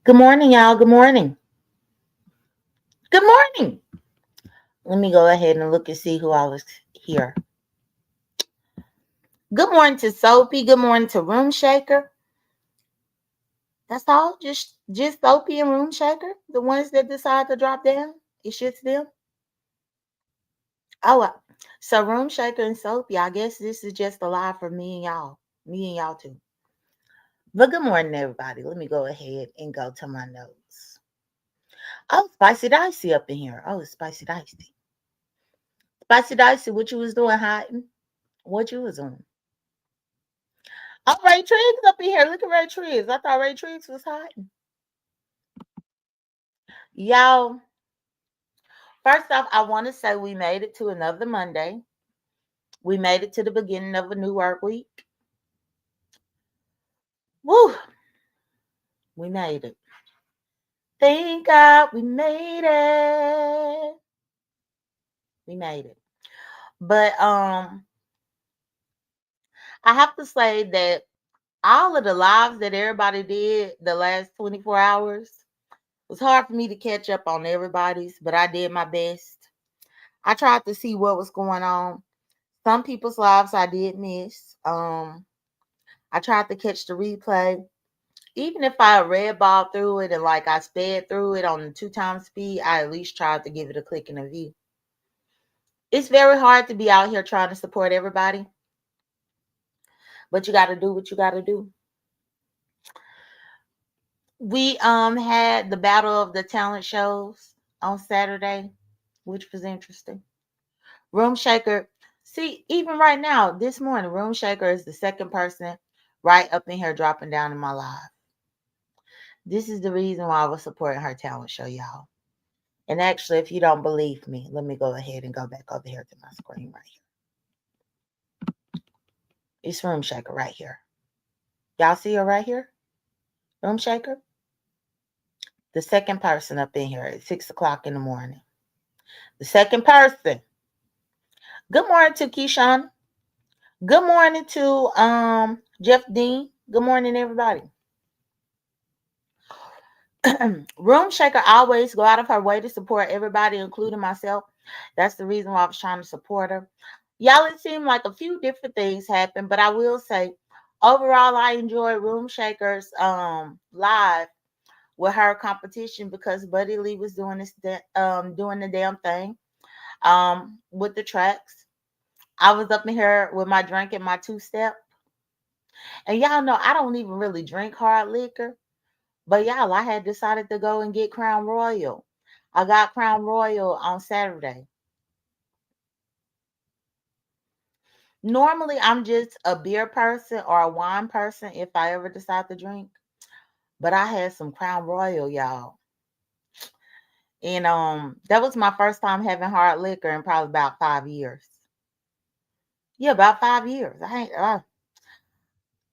Good morning, y'all. Good morning. Good morning. Let me go ahead and look and see who all is here. Good morning to Soapy. Good morning to Room Shaker. That's all. Just Soapy and Room Shaker. The ones that decide to drop down. It's just them. So Room Shaker and Soapy. I guess this is just a live for me and y'all. Me and y'all too. But good morning, everybody. Let me go ahead and go to my notes. Oh, Spicy Dicey up in here. Oh, it's Spicy Dicey. Spicy Dicey, what you was doing hiding? What you was doing? Oh, Ray Triggs up in here. Look at Ray Triggs. I thought Ray Triggs was hiding. Y'all, first off, I want to say we made it to another Monday. We made it to the beginning of a new work week. Woo! We made it. Thank God we made it. We made it. But I have to say that all of the lives that everybody did the last 24 hours, it was hard for me to catch up on everybody's, but I did my best. I tried to see what was going on. Some people's lives I did miss. I tried to catch the replay. Even if I red ball through it and like I sped through it on the 2x speed, I at least tried to give it a click and a view. It's very hard to be out here trying to support everybody, but you got to do what you got to do. We had the battle of the talent shows on Saturday, which was interesting. Room Shaker, see, even right now, this morning, Room Shaker is the second person right up in here dropping down in my live. This is the reason why I was supporting her talent show, y'all. And actually, if you don't believe me, let me go ahead and go back over here to my screen right here. It's Room Shaker right here. Y'all see her right here? Room Shaker? The second person up in here at 6 o'clock in the morning. The second person. Good morning to Keyshawn. Good morning to Jeff Dean. Good morning, everybody. Room Shaker always go out of her way to support everybody, including myself. That's the reason why I was trying to support her. Y'all, it seemed like a few different things happened, but I will say, overall, I enjoyed Room Shaker's live with her competition because Buddy Lee was doing doing the damn thing with the tracks. I was up in here with my drink and my two-step. And y'all know I don't even really drink hard liquor. But y'all, I had decided to go and get Crown Royal. I got Crown Royal on Saturday. Normally, I'm just a beer person or a wine person if I ever decide to drink. But I had some Crown Royal, y'all. And that was my first time having hard liquor in probably about 5 years. Yeah, about 5 years.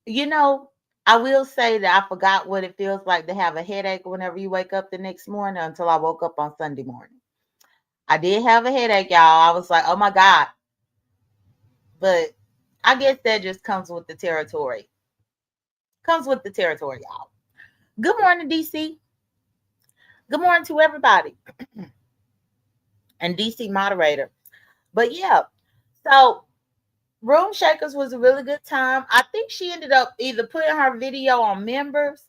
You know, I will say that I forgot what it feels like to have a headache whenever you wake up the next morning until I woke up on Sunday morning. I did have a headache, y'all. I was like, oh my God. But I guess that just comes with the territory. Comes with the territory, y'all. Good morning, DC. Good morning to everybody. And DC moderator. But yeah, so Room Shakers was a really good time. I think she ended up either putting her video on members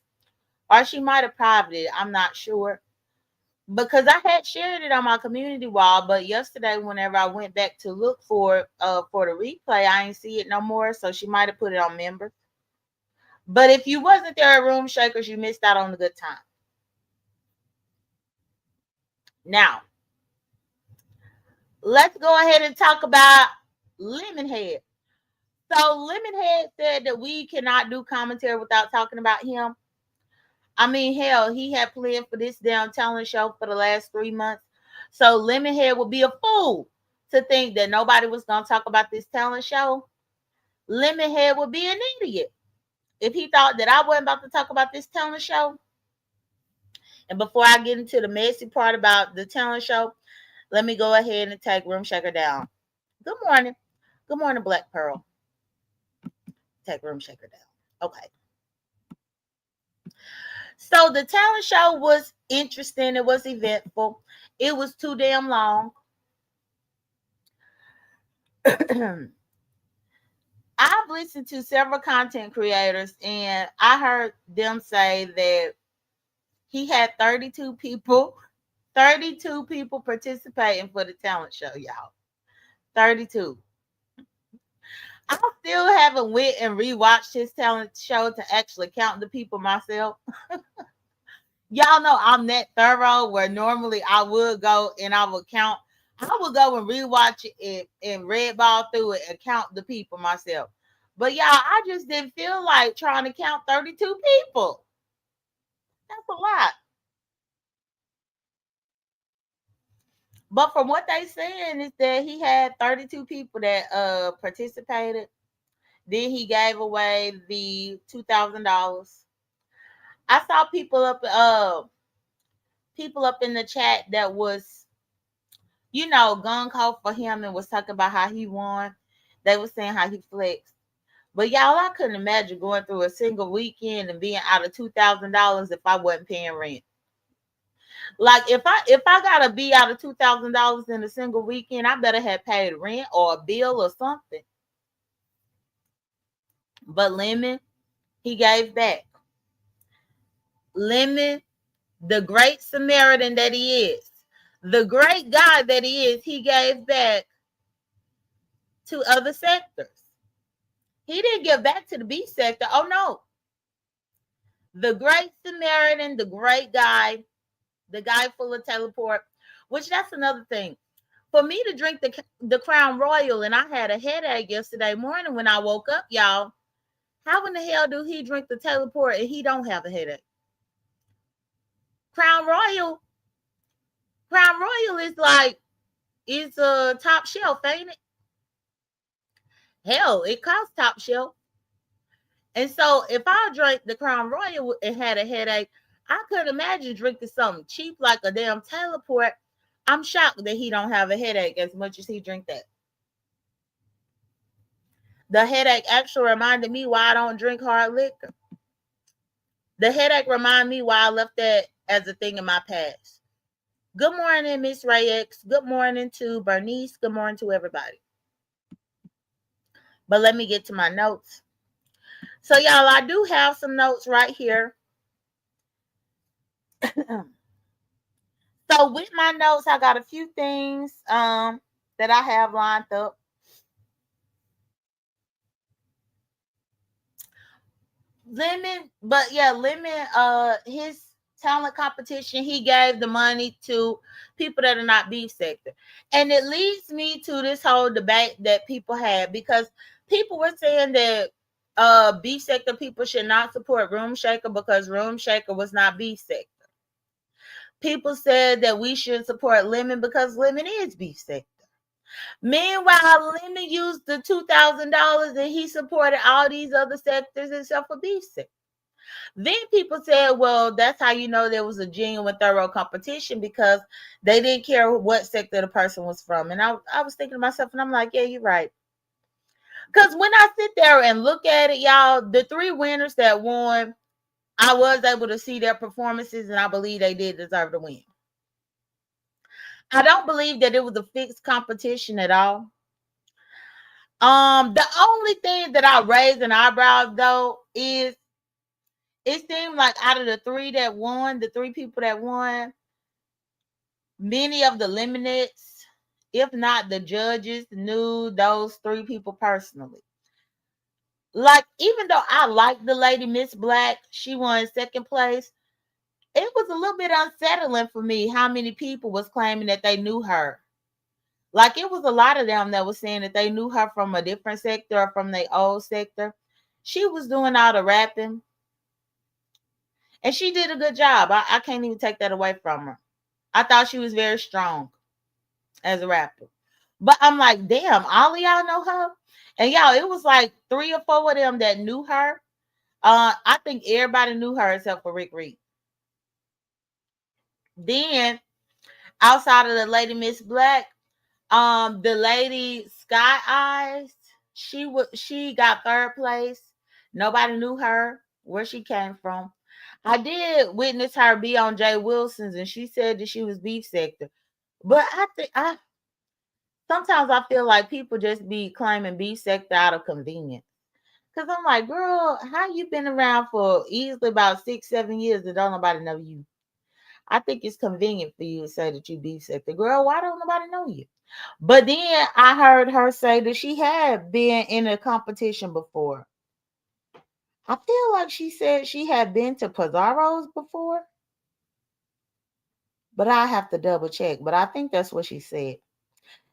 or she might have privated it. I'm not sure. Because I had shared it on my community wall, but yesterday, whenever I went back to look for the replay, I ain't see it no more. So she might have put it on members. But if you wasn't there at Room Shakers, you missed out on the good time. Now, let's go ahead and talk about Lemonhead. So Lemonhead said that we cannot do commentary without talking about him. I mean, hell, he had planned for this damn talent show for the last 3 months. So Lemonhead would be a fool to think that nobody was going to talk about this talent show. Lemonhead would be an idiot if he thought that I wasn't about to talk about this talent show. And before I get into the messy part about the talent show, let me go ahead and take Room Shaker down. Good morning. Good morning, Black Pearl. Take Room Shaker down. Okay. So the talent show was interesting. It was eventful. It was too damn long. I've listened to several content creators, and I heard them say that he had 32 people participating for the talent show, y'all. 32. I still haven't went and rewatched his talent show to actually count the people myself. Y'all know I'm that thorough where normally I would go and I would count. I would go and rewatch it and red ball through it and count the people myself. But y'all, I just didn't feel like trying to count 32 people. That's a lot. But from what they saying is that he had 32 people that participated. Then he gave away the $2,000. I saw people up in the chat that was, gung ho for him and was talking about how he won. They were saying how he flexed. But y'all, I couldn't imagine going through a single weekend and being out of $2,000 if I wasn't paying rent. Like if I gotta be out of $2,000 in a single weekend, I better have paid rent or a bill or something. But Lemon, he gave back. Lemon, the great Samaritan that he is, the great guy that he is, he gave back to other sectors. He didn't give back to the B sector. Oh no. The great Samaritan, the great guy, the guy full of teleport, which that's another thing. For me to drink the Crown Royal, and I had a headache yesterday morning when I woke up, y'all. How in the hell do he drink the teleport and he don't have a headache? Crown Royal is like, it's a top shelf, ain't it? Hell, it costs top shelf. And so if I drank the Crown Royal and had a headache, I couldn't imagine drinking something cheap like a damn teleport. I'm shocked that he don't have a headache as much as he drink that. The headache actually reminded me why I don't drink hard liquor. The headache reminded me why I left that as a thing in my past. Good morning, Miss Ray X. Good morning to Bernice. Good morning to everybody. But let me get to my notes. So, y'all, I do have some notes right here. So, with my notes, I got a few things that I have lined up. Lemon, his talent competition, he gave the money to people that are not beef sector. And it leads me to this whole debate that people had, because people were saying that beef sector people should not support Room Shaker because Room Shaker was not beef sector. People said that we should support Lemon because Lemon is beef sector. Meanwhile, Lemon used the $2,000 and he supported all these other sectors except for beef sector. Then people said, well, that's how you know there was a genuine, thorough competition, because they didn't care what sector the person was from. And I was thinking to myself, and I'm like, yeah, you're right. Because when I sit there and look at it, y'all, the three winners that won, I was able to see their performances, and I believe they did deserve to win. I don't believe that it was a fixed competition at all. The only thing that I raised an eyebrow though is it seemed like out of the three that won, the three people that won, many of the eliminates, if not the judges, knew those three people personally. Like, even though I liked the lady Miss Black, she won second place. It was a little bit unsettling for me how many people was claiming that they knew her. Like, it was a lot of them that was saying that they knew her from a different sector or from their old sector. She was doing all the rapping. And she did a good job. I can't even take that away from her. I thought she was very strong as a rapper. But I'm like, damn, all of y'all know her? And y'all, it was like 3 or 4 of them that knew her. I think everybody knew her except for Rick Reed. Then, outside of the lady Miss Black, the lady Sky Eyes, she got third place. Nobody knew her, where she came from. I did witness her be on Jay Wilson's, and she said that she was beef sector. But I think I sometimes I feel like people just be claiming beef sector out of convenience. Cause I'm like, girl, how you been around for easily about 6, 7 years and don't nobody know you? I think it's convenient for you to say that you beef sector. Girl, why don't nobody know you? But then I heard her say that she had been in a competition before. I feel like she said she had been to Pizarro's before, but I have to double check. But I think that's what she said.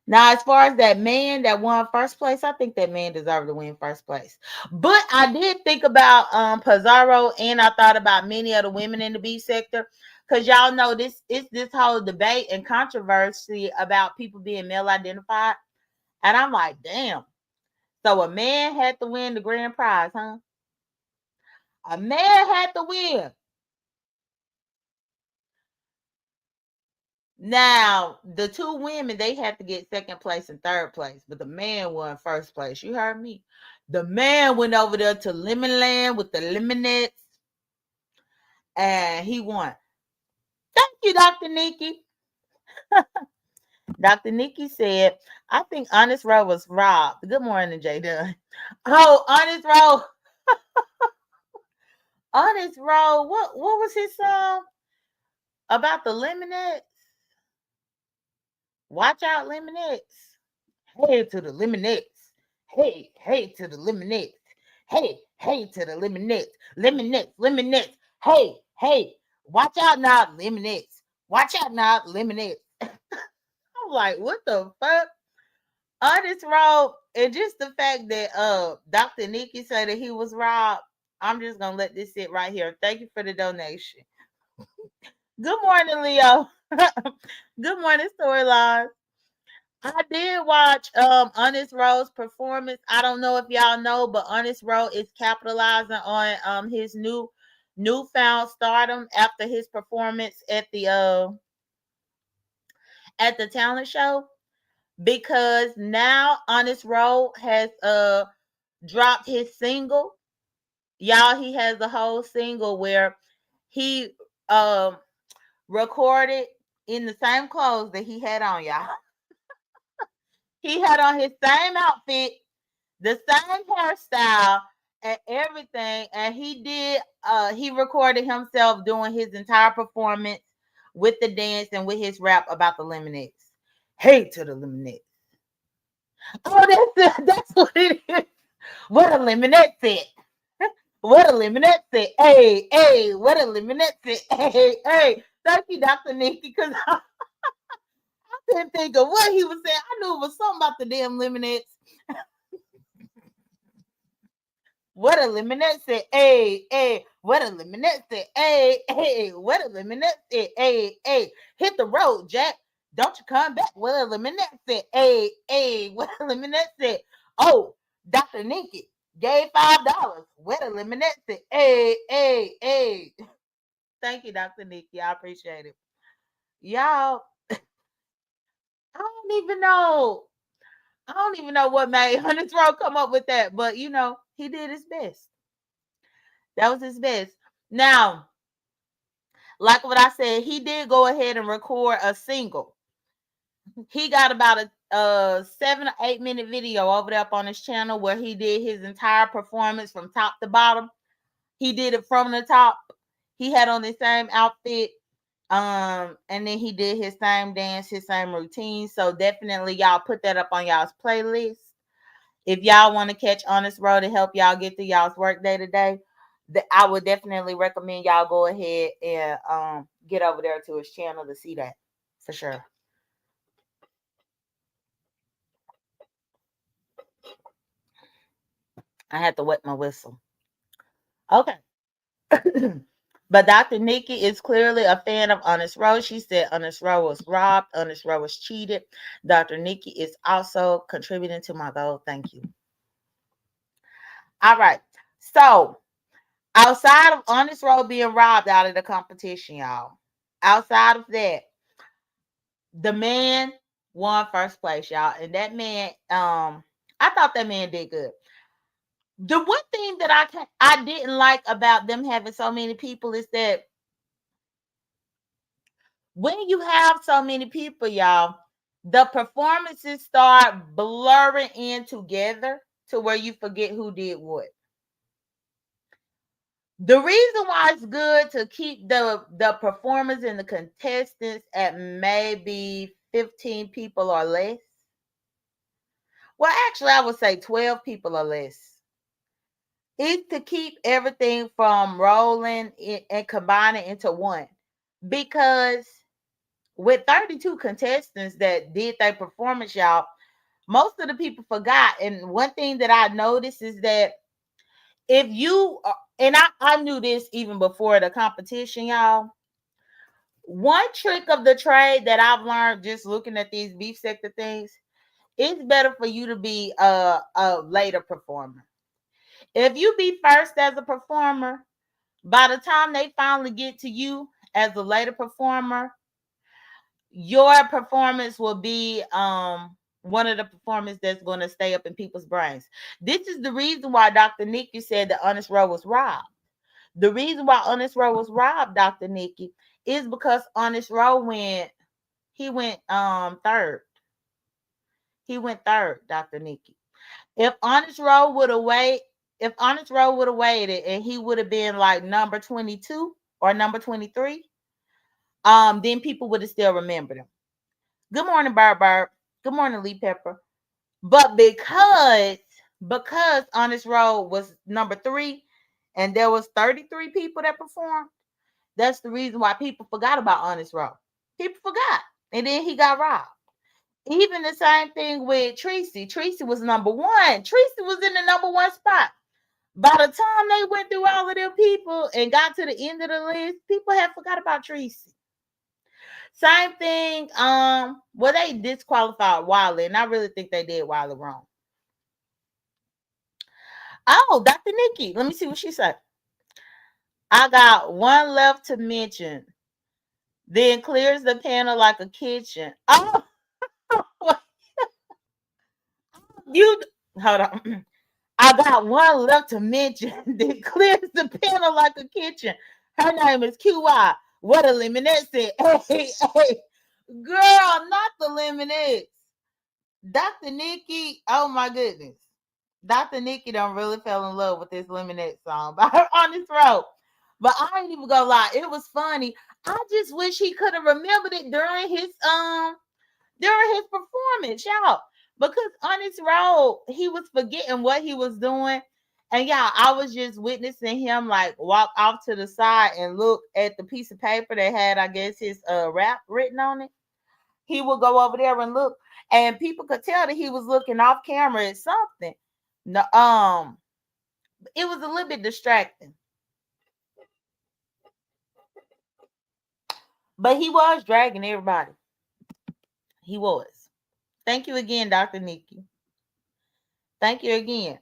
Now, as far as that man that won first place, I think that man deserved to win first place. But I did think about Pizarro, and I thought about many of the women in the B sector. Because y'all know this whole debate and controversy about people being male identified. And I'm like, damn. So a man had to win the grand prize, huh? A man had to win. Now, the two women, they had to get second place and third place, but the man won first place. You heard me. The man went over there to Lemon Land with the lemonettes, and he won. Thank you, Dr. Nikki. Dr. Nikki said, I think Honest Row was robbed. Good morning, J.Dunn. Oh, Honest Row. Honest Row. What was his song about the lemonettes? Watch out, lemonettes. Hey to the lemonettes. Hey to the lemonettes. Hey to the lemonettes. Lemonettes. Hey. Watch out now, lemonettes. Watch out now, lemonettes. I'm like, what the fuck? Honest Road, and just the fact that Dr. Nikki said that he was robbed. I'm just gonna let this sit right here. Thank you for the donation. Good morning, Leo. Good morning, Storyline. I did watch Honest Road's performance. I don't know if y'all know, but Honest Road is capitalizing on his newfound stardom after his performance at the talent show, because now Honest Road has dropped his single. Y'all, he has a whole single where he um recorded in the same clothes that he had on, y'all. He had on his same outfit, the same hairstyle and everything, and he recorded himself doing his entire performance with the dance and with his rap about the lemonades. Hey to the lemonade. Oh, that's what it is. What a lemonade said. What a lemonade said. Hey, what a lemonade said. Hey. Thank you, Dr. Nikki, because I couldn't think of what he was saying. I knew it was something about the damn lemonades. What a lemonade said. Hey. What a lemonade said. Hey. What a lemonade said. Hey. Hit the road, Jack. Don't you come back. What a lemonade said. Hey. What a lemonade said. Oh, Dr. Nikki gave $5. What a lemonade said. Hey. Thank you, Dr. Nikki. I appreciate it. Y'all, I don't even know. I don't even know what made Hunter's Row come up with that, but he did his best. That was his best. Now, like what I said, he did go ahead and record a single. He got about a 7 or 8 minute video over there up on his channel where he did his entire performance from top to bottom. He did it from the top. He had on the same outfit. And then he did his same dance, his same routine. So definitely y'all put that up on y'all's playlist. If y'all want to catch Honest Road to help y'all get through y'all's work day to day, I would definitely recommend y'all go ahead and get over there to his channel to see that for sure. I had to wet my whistle. Okay. But Dr. Nikki is clearly a fan of Honest Row. She said Honest Row was robbed. Honest Row was cheated. Dr. Nikki is also contributing to my goal. Thank you. All right. So outside of Honest Row being robbed out of the competition, y'all, outside of that, the man won first place, y'all. And that man, I thought that man did good. The one thing that I didn't like about them having so many people is that when you have so many people, y'all, the performances start blurring in together to where you forget who did what. The reason why it's good to keep the performers and the contestants at maybe 15 people or less. Well, actually, I would say 12 people or less. Is to keep everything from rolling and combining into one. Because with 32 contestants that did their performance, y'all, most of the people forgot. And one thing that I noticed is that if you, and I knew this even before the competition, y'all. One trick of the trade that I've learned just looking at these beef sector things, it's better for you to be a later performer. If you be first as a performer, by the time they finally get to you as a later performer, your performance will be one of the performances that's going to stay up in people's brains. This is the reason why Dr. Nikki said the Honest Row was robbed. The reason why Honest Row was robbed, Dr. Nikki, is because Honest Row went third. He went third, Dr. Nikki. If Honest Row would have waited, if Honest Row would have waited and he would have been like number 22 or number 23, then people would have still remembered him. Good morning, Bird. Good morning, Lee Pepper. But because Honest Road was number 3 and there was 33 people that performed, that's the reason why people forgot about Honest Road. People forgot. And then he got robbed. Even the same thing with Tracy. Tracy was number 1. Tracy was in the number 1 spot. By the time they went through all of them people and got to the end of the list, people had forgot about Tracy. Same thing. Well, they disqualified Wiley, and I really think they did Wiley wrong. Oh, Dr. Nikki, let me see what she said. I got one left to mention. Then clears the panel like a kitchen. Oh, you hold on. I got one left to mention. Then clears the panel like a kitchen. Her name is QI. What a lemonade said. Hey, hey, girl, not the lemonade. Dr. Nikki, oh my goodness. Dr. Nikki done really fell in love with this lemonade song by her Honest Road. But I ain't even gonna lie, it was funny. I just wish he could have remembered it during his performance, y'all. Because Honest Road, he was forgetting what he was doing. And y'all, I was just witnessing him like walk off to the side and look at the piece of paper that had, I guess, his rap written on it. He would go over there and look, and people could tell that he was looking off camera at something. No, it was a little bit distracting. But he was dragging everybody. He was. Thank you again, Dr. Nikki. Thank you again.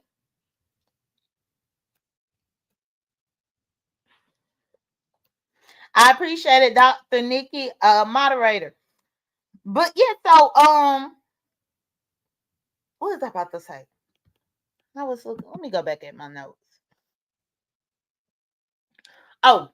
I appreciate it, Dr. Nikki, moderator. But yeah, so what was I about to say? I was looking, let me go back at my notes. Oh,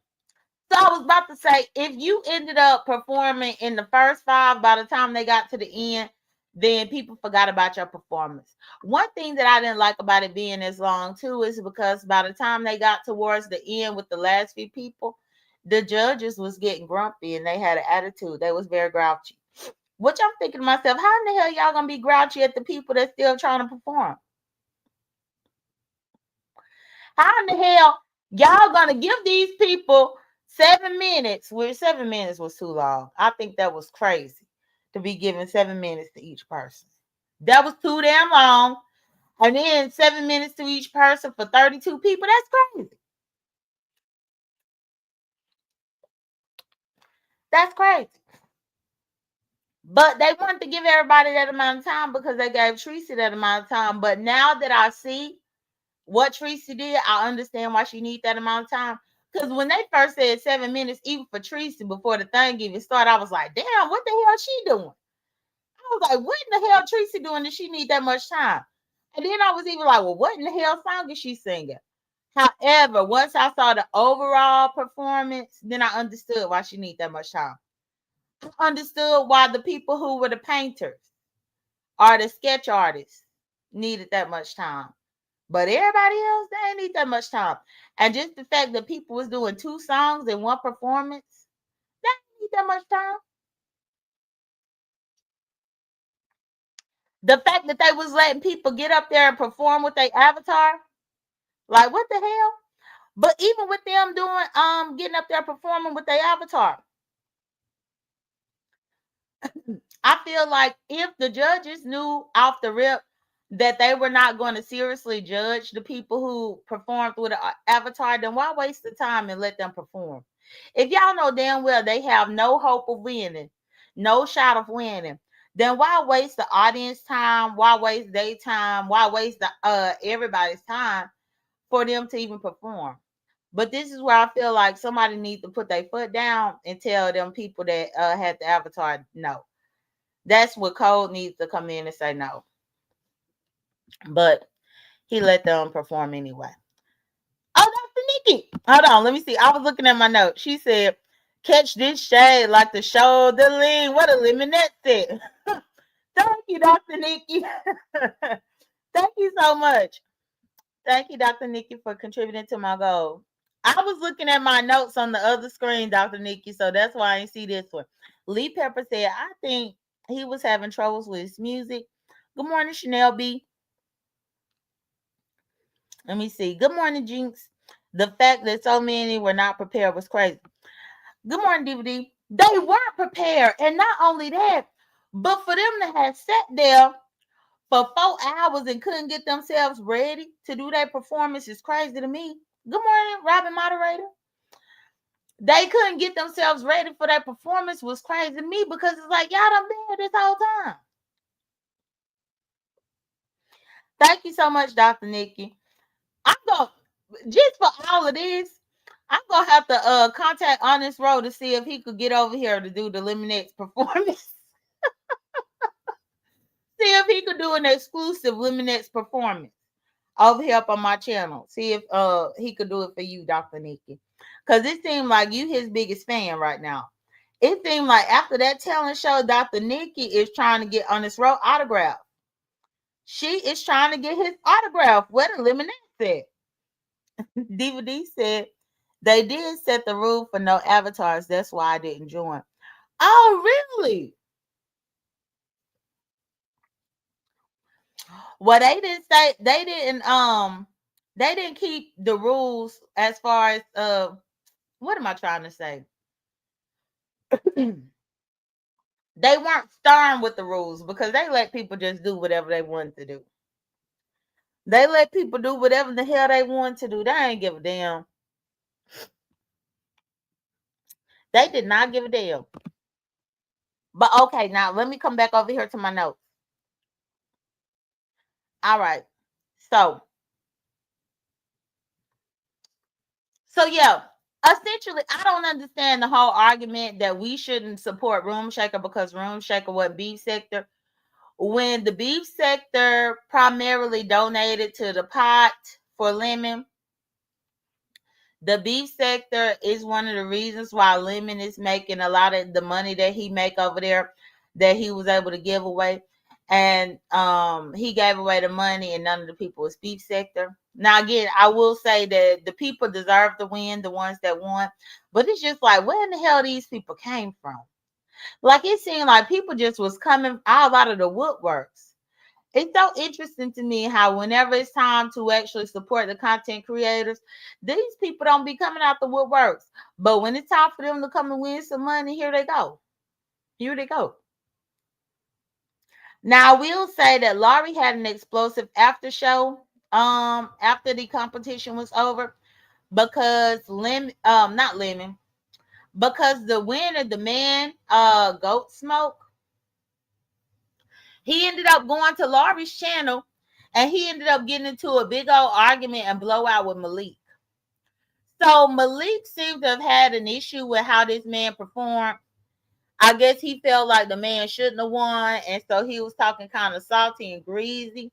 so I was about to say, if you ended up performing in the first 5, by the time they got to the end, then people forgot about your performance. One thing that I didn't like about it being as long too is because by the time they got towards the end with the last few people, the judges was getting grumpy and they had an attitude. They was very grouchy. Which I'm thinking to myself, how in the hell y'all gonna be grouchy at the people that's still trying to perform? How in the hell y'all gonna give these people 7 minutes? Where 7 minutes was too long. I think that was crazy to be giving 7 minutes to each person. That was too damn long. And then 7 minutes to each person for 32 people. That's crazy. That's crazy. But they wanted to give everybody that amount of time because they gave Tracy that amount of time. But now that I see what Tracy did, I understand why she needs that amount of time. Because when they first said 7 minutes, even for Tracy, before the thing even started, I was like, damn, what the hell she doing? I was like, what in the hell Tracy doing that she need that much time? And then I was even like, well, what in the hell song is she singing? However, once I saw the overall performance, then I understood why she needed that much time. I understood why the people who were the painters or the sketch artists needed that much time. But everybody else, they ain't need that much time. And just the fact that people was doing 2 songs in one performance, they ain't need that much time. The fact that they was letting people get up there and perform with their avatar, like what the hell? But even with them doing getting up there performing with their avatar, I feel like if the judges knew off the rip that they were not going to seriously judge the people who performed with an avatar, then why waste the time and let them perform? If y'all know damn well they have no hope of winning, no shot of winning, then why waste the audience time? Why waste their time? Why waste the everybody's time for them to even perform? But this is where I feel like somebody needs to put their foot down and tell them people that had the avatar no. That's what Cole needs to come in and say no. But he let them perform anyway. Oh, Dr. Nikki. Hold on, let me see. I was looking at my notes. She said, catch this shade like the show the lean. What a lemonette said. Thank you, Dr. Nikki. Thank you so much. Thank you, Dr. Nikki, for contributing to my goal. I was looking at my notes on the other screen, Dr. Nikki, so that's why I didn't see this one. Lee Pepper said, I think he was having troubles with his music. Good morning, Chanel B. Let me see. Good morning, Jinx. The fact that so many were not prepared was crazy. Good morning, DVD. They weren't prepared. And not only that, but for them to have sat there for 4 hours and couldn't get themselves ready to do their performance is crazy to me. Good morning, Robin Moderator. They couldn't get themselves ready for that performance was crazy to me because it's like, y'all done been here this whole time. Thank you so much, Dr. Nikki. I'm going to, just for all of this, I'm going to have to contact Honest Road to see if he could get over here to do the Lemonettes performance. See if he could do an exclusive Lemonettes performance over here up on my channel. See if he could do it for you, Dr. Nikki. Because it seemed like you his biggest fan right now. It seemed like after that talent show, Dr. Nikki is trying to get Honest Road autograph. She is trying to get his autograph. What a Lemonette said. DVD said they did set the rule for no avatars. That's why I didn't join. Oh, really? Well, they didn't say they didn't keep the rules as far as what am I trying to say? They weren't stern with the rules because they let people just do whatever they wanted to do. They let people do whatever the hell they want to do. They ain't give a damn. They did not give a damn. But okay, now let me come back over here to my notes. All right. So yeah, essentially, I don't understand the whole argument that we shouldn't support Room Shaker because Room Shaker wasn't beef sector. When the beef sector primarily donated to the pot for Lemon, the beef sector is one of the reasons why Lemon is making a lot of the money that he make over there that he was able to give away. And he gave away the money and none of the people was beef sector. Now, again, I will say that the people deserve to win, the ones that won. But it's just like, where in the hell these people came from? Like, it seemed like people just was coming all out of the woodworks. It's so interesting to me how whenever it's time to actually support the content creators, these people don't be coming out the woodworks. But when it's time for them to come and win some money, here they go. Here they go. Now, I will say that Laurie had an explosive after show after the competition was over because not Lemon, because the winner, the man, Goat Smoke, he ended up going to Laurie's channel and he ended up getting into a big old argument and blowout with Malik. So Malik seemed to have had an issue with how this man performed. I guess he felt like the man shouldn't have won, and so he was talking kind of salty and greasy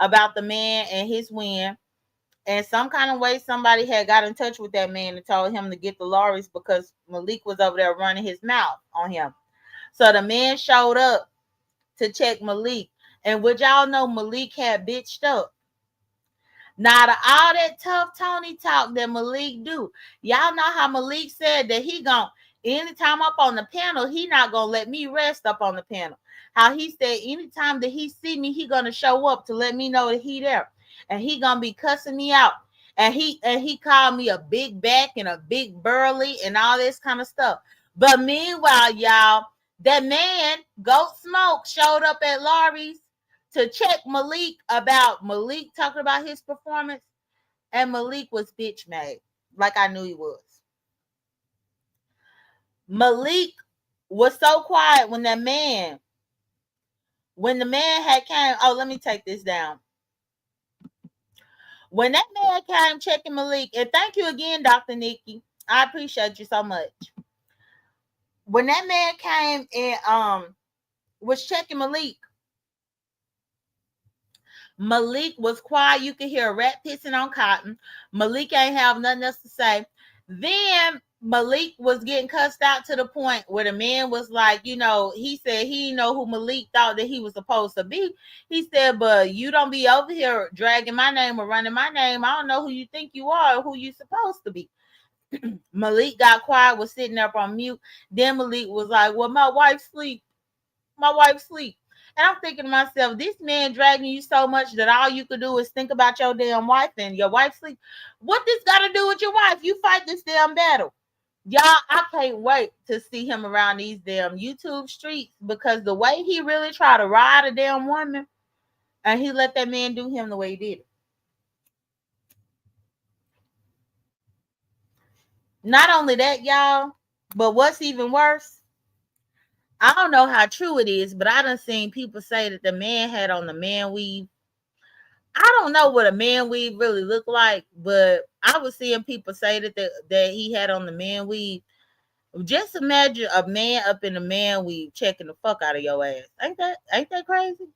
about the man and his win. And some kind of way somebody had got in touch with that man and told him to get the lorries because Malik was over there running his mouth on him. So the man showed up to check Malik. And would y'all know Malik had bitched up? Now, to all that tough Tony talk that Malik do, y'all know how Malik said that he gon' anytime up on the panel, he not gonna let me rest up on the panel. How he said anytime that he see me, he gonna show up to let me know that he there, and he gonna be cussing me out, and he called me a big back and a big burly and all this kind of stuff. But meanwhile, y'all, that man Goat Smoke showed up at Laurie's to check Malik about Malik talking about his performance, and Malik was bitch made, like I knew he was. Malik was so quiet when the man had came. Oh, let me take this down. When that man came checking Malik, and thank you again, Dr. Nikki. I appreciate you so much. When that man came and was checking Malik, Malik was quiet. You could hear a rat pissing on cotton. Malik ain't have nothing else to say. Then Malik was getting cussed out to the point where the man was like, you know, he said he didn't know who Malik thought that he was supposed to be. He said, but you don't be over here dragging my name or running my name. I don't know who you think you are or who you supposed to be. Malik got quiet, was sitting up on mute. Then Malik was like, well, my wife sleep. My wife sleep. And I'm thinking to myself, this man dragging you so much that all you could do is think about your damn wife and your wife sleep. What this got to do with your wife? You fight this damn battle. Y'all, I can't wait to see him around these damn YouTube streets, because the way he really tried to ride a damn woman, and he let that man do him the way he did it. Not only that, y'all, but what's even worse, I don't know how true it is, but I done seen people say that the man had on the man weave. I don't know what a man weave really looked like, but I was seeing people say that he had on the man weave. Just imagine a man up in the man weave checking the fuck out of your ass. Ain't that crazy?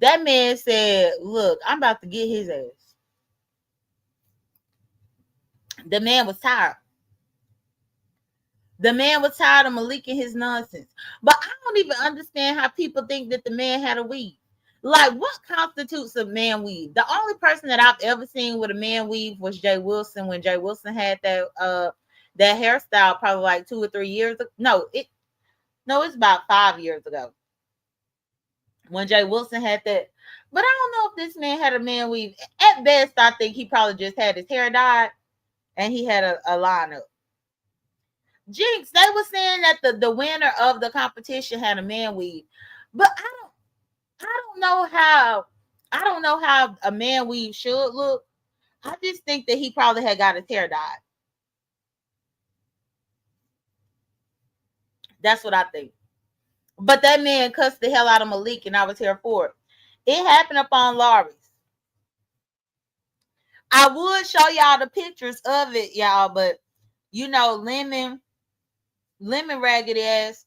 That man said, look, I'm about to get his ass. The man was tired. The man was tired of Malik and his nonsense. But I don't even understand how people think that the man had a weave. Like, what constitutes a man weave? The only person that I've ever seen with a man weave was Jay Wilson, when Jay Wilson had that hairstyle probably like 2 or 3 years ago. No, it's about 5 years ago when Jay Wilson had that. But I don't know if this man had a man weave. At best, I think he probably just had his hair dyed and he had a lineup. Jinx, they were saying that the winner of the competition had a man weave, but I don't know how a man weave should look. I just think that he probably had got his hair dyed. That's what I think. But that man cussed the hell out of Malik, and I was here for it. It happened up on Laurie's. I would show y'all the pictures of it, y'all, but you know, lemon ragged ass.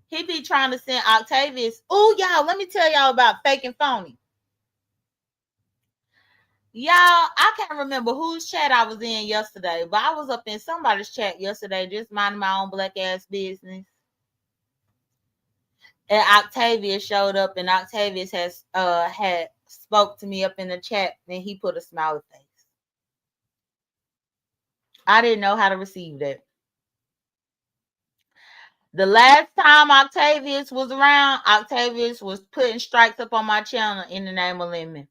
He be trying to send Octavius. Oh, y'all, let me tell y'all about fake and phony. Y'all, I can't remember whose chat I was in yesterday, but I was up in somebody's chat yesterday, just minding my own black ass business. And Octavius showed up, and Octavius had spoke to me up in the chat, and he put a smiley face. I didn't know how to receive that. The last time Octavius was around, Octavius was putting strikes up on my channel in the name of Lemon.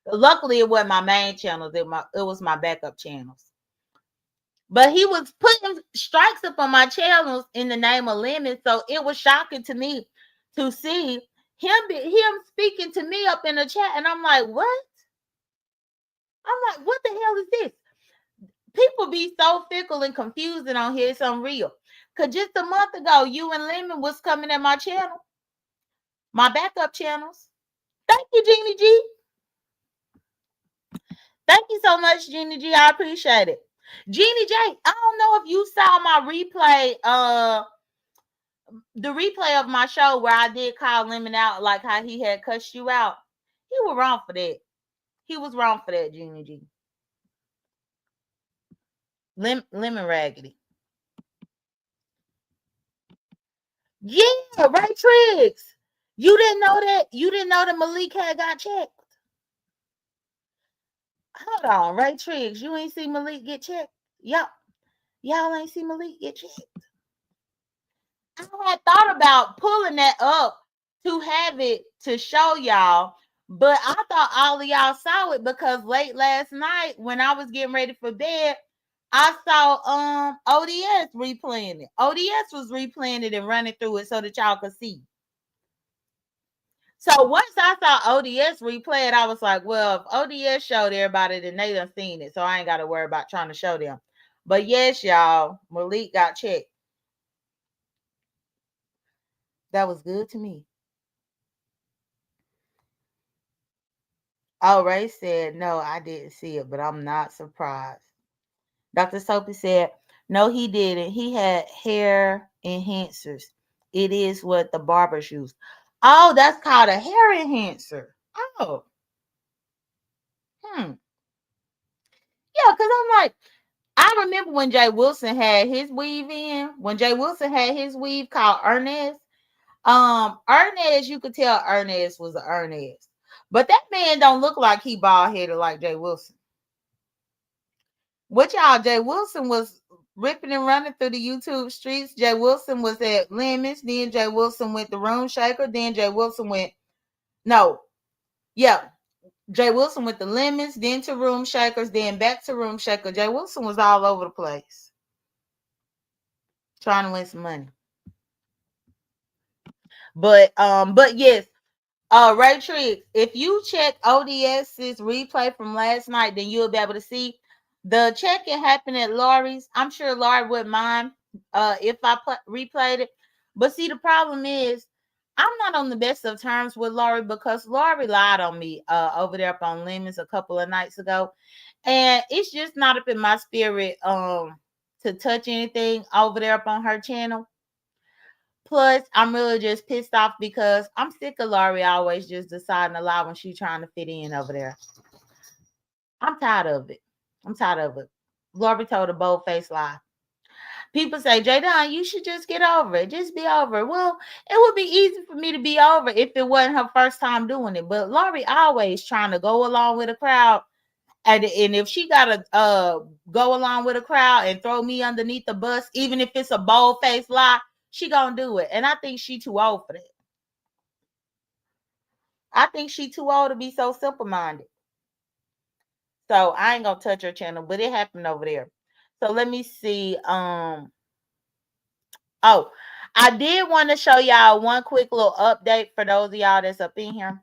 Luckily, it wasn't my main channels. It was my backup channels. But he was putting strikes up on my channels in the name of Lemon. So it was shocking to me to see him speaking to me up in the chat. And I'm like, what? I'm like, what the hell is this? People be so fickle and confusing on here. It's unreal. Because just a month ago, you and Lemon was coming at my channel, my backup channels. Thank you, Jeannie G. Thank you so much, Jeannie G. I appreciate it. Jeannie J, I don't know if you saw my replay the replay of my show where I did call Lemon out, like how he had cussed you out, he was wrong for that. He was wrong for that, Junior G. Lemon Raggedy. Yeah, Ray Triggs. You didn't know that? You didn't know that Malik had got checked? Hold on, Ray Triggs. You ain't see Malik get checked? Y'all ain't see Malik get checked? I had thought about pulling that up to have it to show y'all, but I thought all of y'all saw it because late last night when I was getting ready for bed, I saw ODS replaying it. ODS was replaying it and running through it so that y'all could see. So once I saw ODS replay it, I was like, well, if ODS showed everybody, then they done seen it. So I ain't got to worry about trying to show them. But yes, y'all, Malik got checked. That was good to me. Oh, Ray said, no, I didn't see it, but I'm not surprised. Dr. Soapy said, no, he didn't. He had hair enhancers. It is what the barbers use. Oh, that's called a hair enhancer. Oh. Yeah, because I'm like, I remember when Jay Wilson had his weave in. When Jay Wilson had his weave called Ernest. Ernest, you could tell Ernest was an Ernest. But that man don't look like he bald-headed like Jay Wilson. What y'all, Jay Wilson was ripping and running through the YouTube streets. Jay Wilson was at Lemons. Then Jay Wilson went to Room Shaker. Then Jay Wilson went, Jay Wilson went to Lemons, then to Room Shakers, then back to Room Shaker. Jay Wilson was all over the place trying to win some money. But yes, Ray Triggs, if you check ODS's replay from last night, then you'll be able to see the check-in happened at Laurie's. I'm sure Laurie wouldn't mind if I replayed it. But see, the problem is I'm not on the best of terms with Laurie because Laurie lied on me over there up on Lemons a couple of nights ago. And it's just not up in my spirit to touch anything over there up on her channel. Plus, I'm really just pissed off because I'm sick of Laurie always just deciding to lie when she's trying to fit in over there. I'm tired of it. Laurie told a bold-faced lie. People say, J.Dunn, you should just get over it. Just be over it. Well, it would be easy for me to be over if it wasn't her first time doing it. But Laurie always trying to go along with the crowd. And if she got to go along with a crowd and throw me underneath the bus, even if it's a bold-faced lie, she gonna do it. And I think she too old for that. I think she too old to be so simple-minded. So I ain't gonna touch her channel, but it happened over there. So let me see. I did want to show y'all one quick little update for those of y'all that's up in here.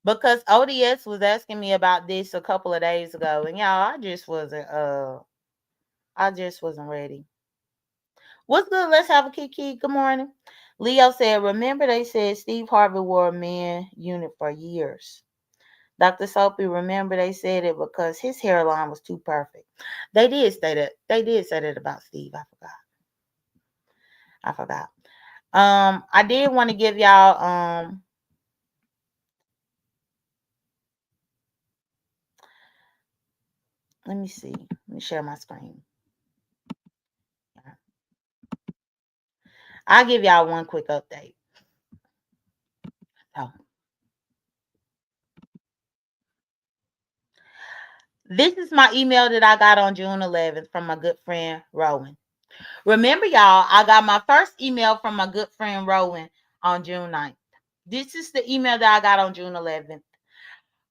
Because ODS was asking me about this a couple of days ago, and y'all, I just wasn't ready. What's good? Let's have a kiki. Good morning. Leo said, remember they said Steve Harvey wore a men unit for years. Dr. Soapy, remember they said it because his hairline was too perfect. They did say that. They did say that about Steve. I forgot. I did want to give y'all let me see. Let me share my screen. I'll give y'all one quick update. So, this is my email that I got on June 11th from my good friend Rowan. Remember, y'all, I got my first email from my good friend Rowan on June 9th. This is the email that I got on June 11th.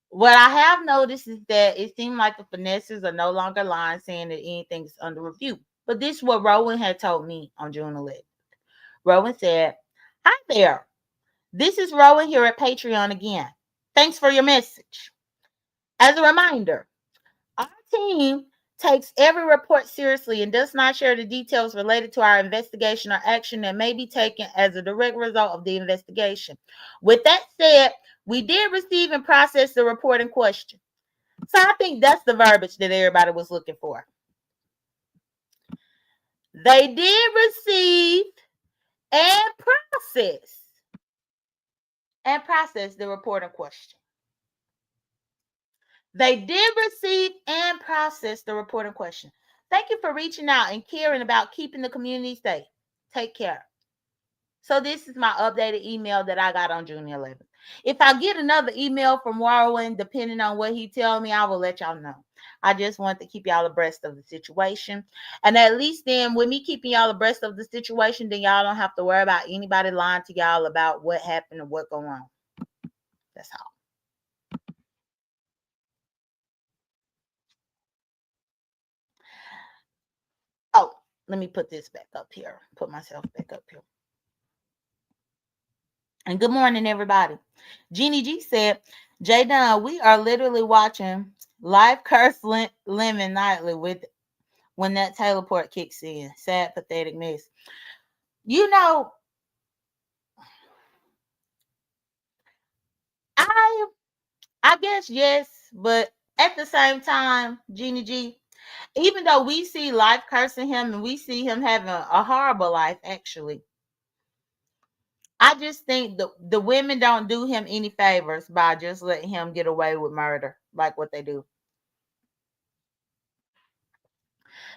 What I have noticed is that it seemed like the finesses are no longer lying saying that anything is under review. But this is what Rowan had told me on June 11th. Rowan said, hi there. This is Rowan here at Patreon again. Thanks for your message. As a reminder, our team takes every report seriously and does not share the details related to our investigation or action that may be taken as a direct result of the investigation. With that said, we did receive and process the report in question. So I think that's the verbiage that everybody was looking for. They did receive and process the report in question. They did receive and process the report in question. Thank you for reaching out and caring about keeping the community safe. Take care. So this is my updated email that I got on June 11th. If I get another email from Warren, depending on what he tells me, I will let y'all know. I just want to keep y'all abreast of the situation. And at least then, with me keeping y'all abreast of the situation, then y'all don't have to worry about anybody lying to y'all about what happened or what going on. That's all. Oh, let me put this back up here. Put myself back up here. And good morning, everybody. Jeannie G said, J.Dunn, we are literally watching live curse lemon nightly with when that teleport kicks in. Sad, pathetic mess. You know, I guess yes, but at the same time, Jeannie G, even though we see life cursing him and we see him having a horrible life, actually, I just think the women don't do him any favors by just letting him get away with murder like what they do.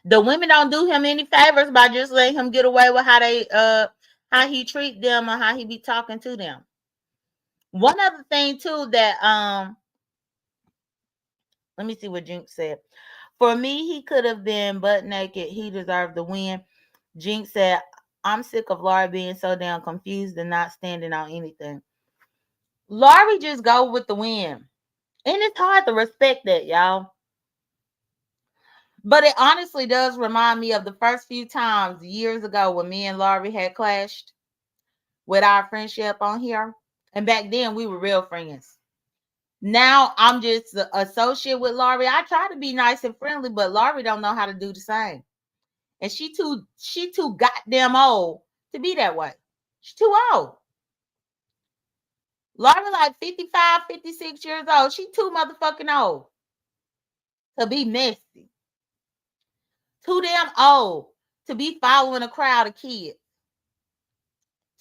The women don't do him any favors by just letting him get away with how he treat them or how he be talking to them. One other thing too that let me see what Jinx said. For me, he could have been butt naked. He deserved the win. Jinx said, I'm sick of Laurie being so damn confused and not standing on anything. Laurie just go with the win. And it's hard to respect that, y'all. But it honestly does remind me of the first few times years ago when me and Laurie had clashed with our friendship on here. And back then we were real friends. Now I'm just an associate with Laurie. I try to be nice and friendly, but Laurie don't know how to do the same. And she too goddamn old to be that way. She's too old. Laurie like 55, 56 years old. She too motherfucking old to be messy. Too damn old to be following a crowd of kids.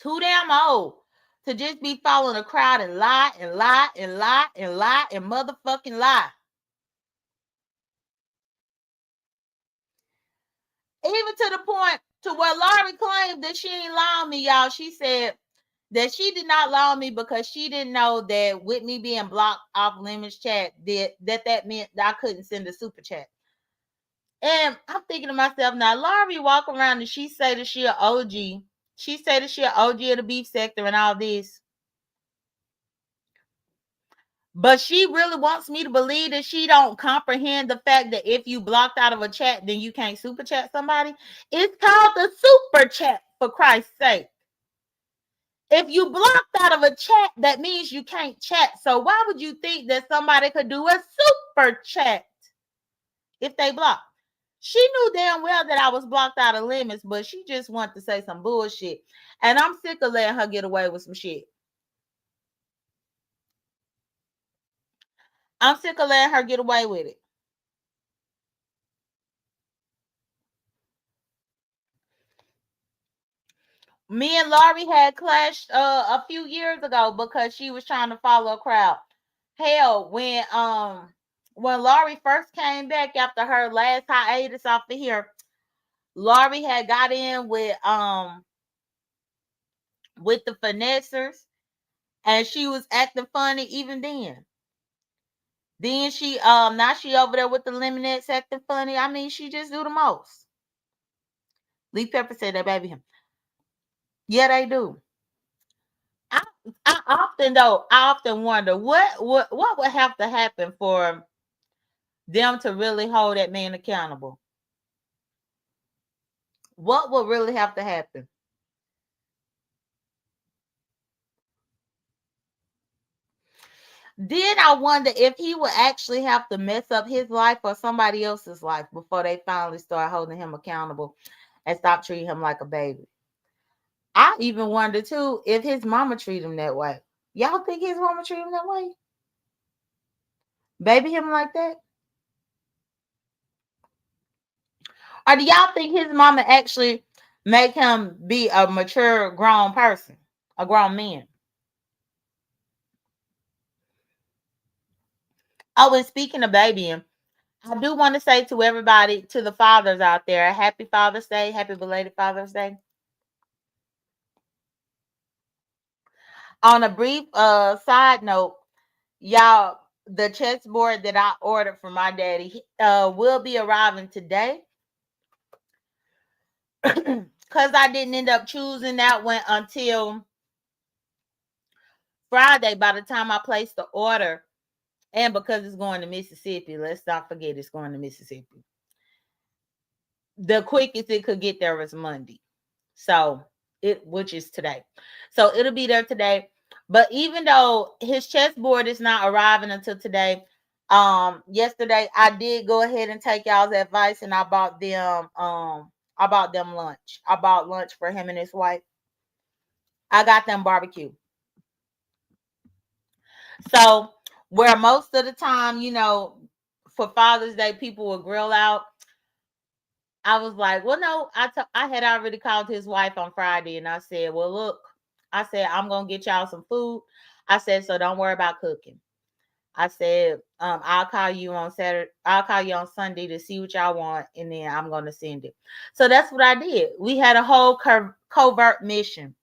Too damn old to just be following a crowd and lie and lie and lie and lie and motherfucking lie. Even to the point to where Laurie claimed that she ain't lie on me, y'all. She said that she did not lie on me because she didn't know that with me being blocked off Lemon's chat, that meant that I couldn't send a super chat. And I'm thinking to myself, now Laurie walk around and she say that she an OG. She say that she an OG of the beef sector and all this. But she really wants me to believe that she don't comprehend the fact that if you blocked out of a chat, then you can't super chat somebody. It's called the super chat, for Christ's sake. If you blocked out of a chat, that means you can't chat. So why would you think that somebody could do a super chat if they blocked? She knew damn well that I was blocked out of limits, but she just wanted to say some bullshit. And I'm sick of letting her get away with some shit. I'm sick of letting her get away with it. Me and Laurie had clashed a few years ago because she was trying to follow a crowd. Hell, when Laurie first came back after her last hiatus off of here, Laurie had got in with the finessers, and she was acting funny even then. Then she now she over there with the Lemonettes acting funny. I mean, she just do the most. Lee Pepper said that baby him. Yeah, they do. I I often wonder what would have to happen for them to really hold that man accountable. What would really have to happen? Then I wonder if he would actually have to mess up his life or somebody else's life before they finally start holding him accountable and stop treating him like a baby. I even wonder too if his mama treat him that way. Y'all think his mama treat him that way? Baby him like that? Or do y'all think his mama actually make him be a mature grown person, a grown man? Oh, and speaking of babying, I do want to say to everybody, to the fathers out there, happy Father's Day, happy belated Father's Day. On a brief side note, y'all, the chessboard that I ordered for my daddy will be arriving today. Because I didn't end up choosing that one until Friday by the time I placed the order. And because it's going to Mississippi, let's not forget it's going to Mississippi. The quickest it could get there was Monday. So which is today. So it'll be there today. But even though his chessboard is not arriving until today, yesterday I did go ahead and take y'all's advice and I bought them lunch. I bought lunch for him and his wife. I got them barbecue. So where most of the time, for Father's Day, people will grill out. I was like, well, no, I had already called his wife on Friday and I said, well, look, I said, I'm going to get y'all some food. I said, so don't worry about cooking. I said, I'll call you on Saturday. I'll call you on Sunday to see what y'all want. And then I'm going to send it. So that's what I did. We had a whole covert mission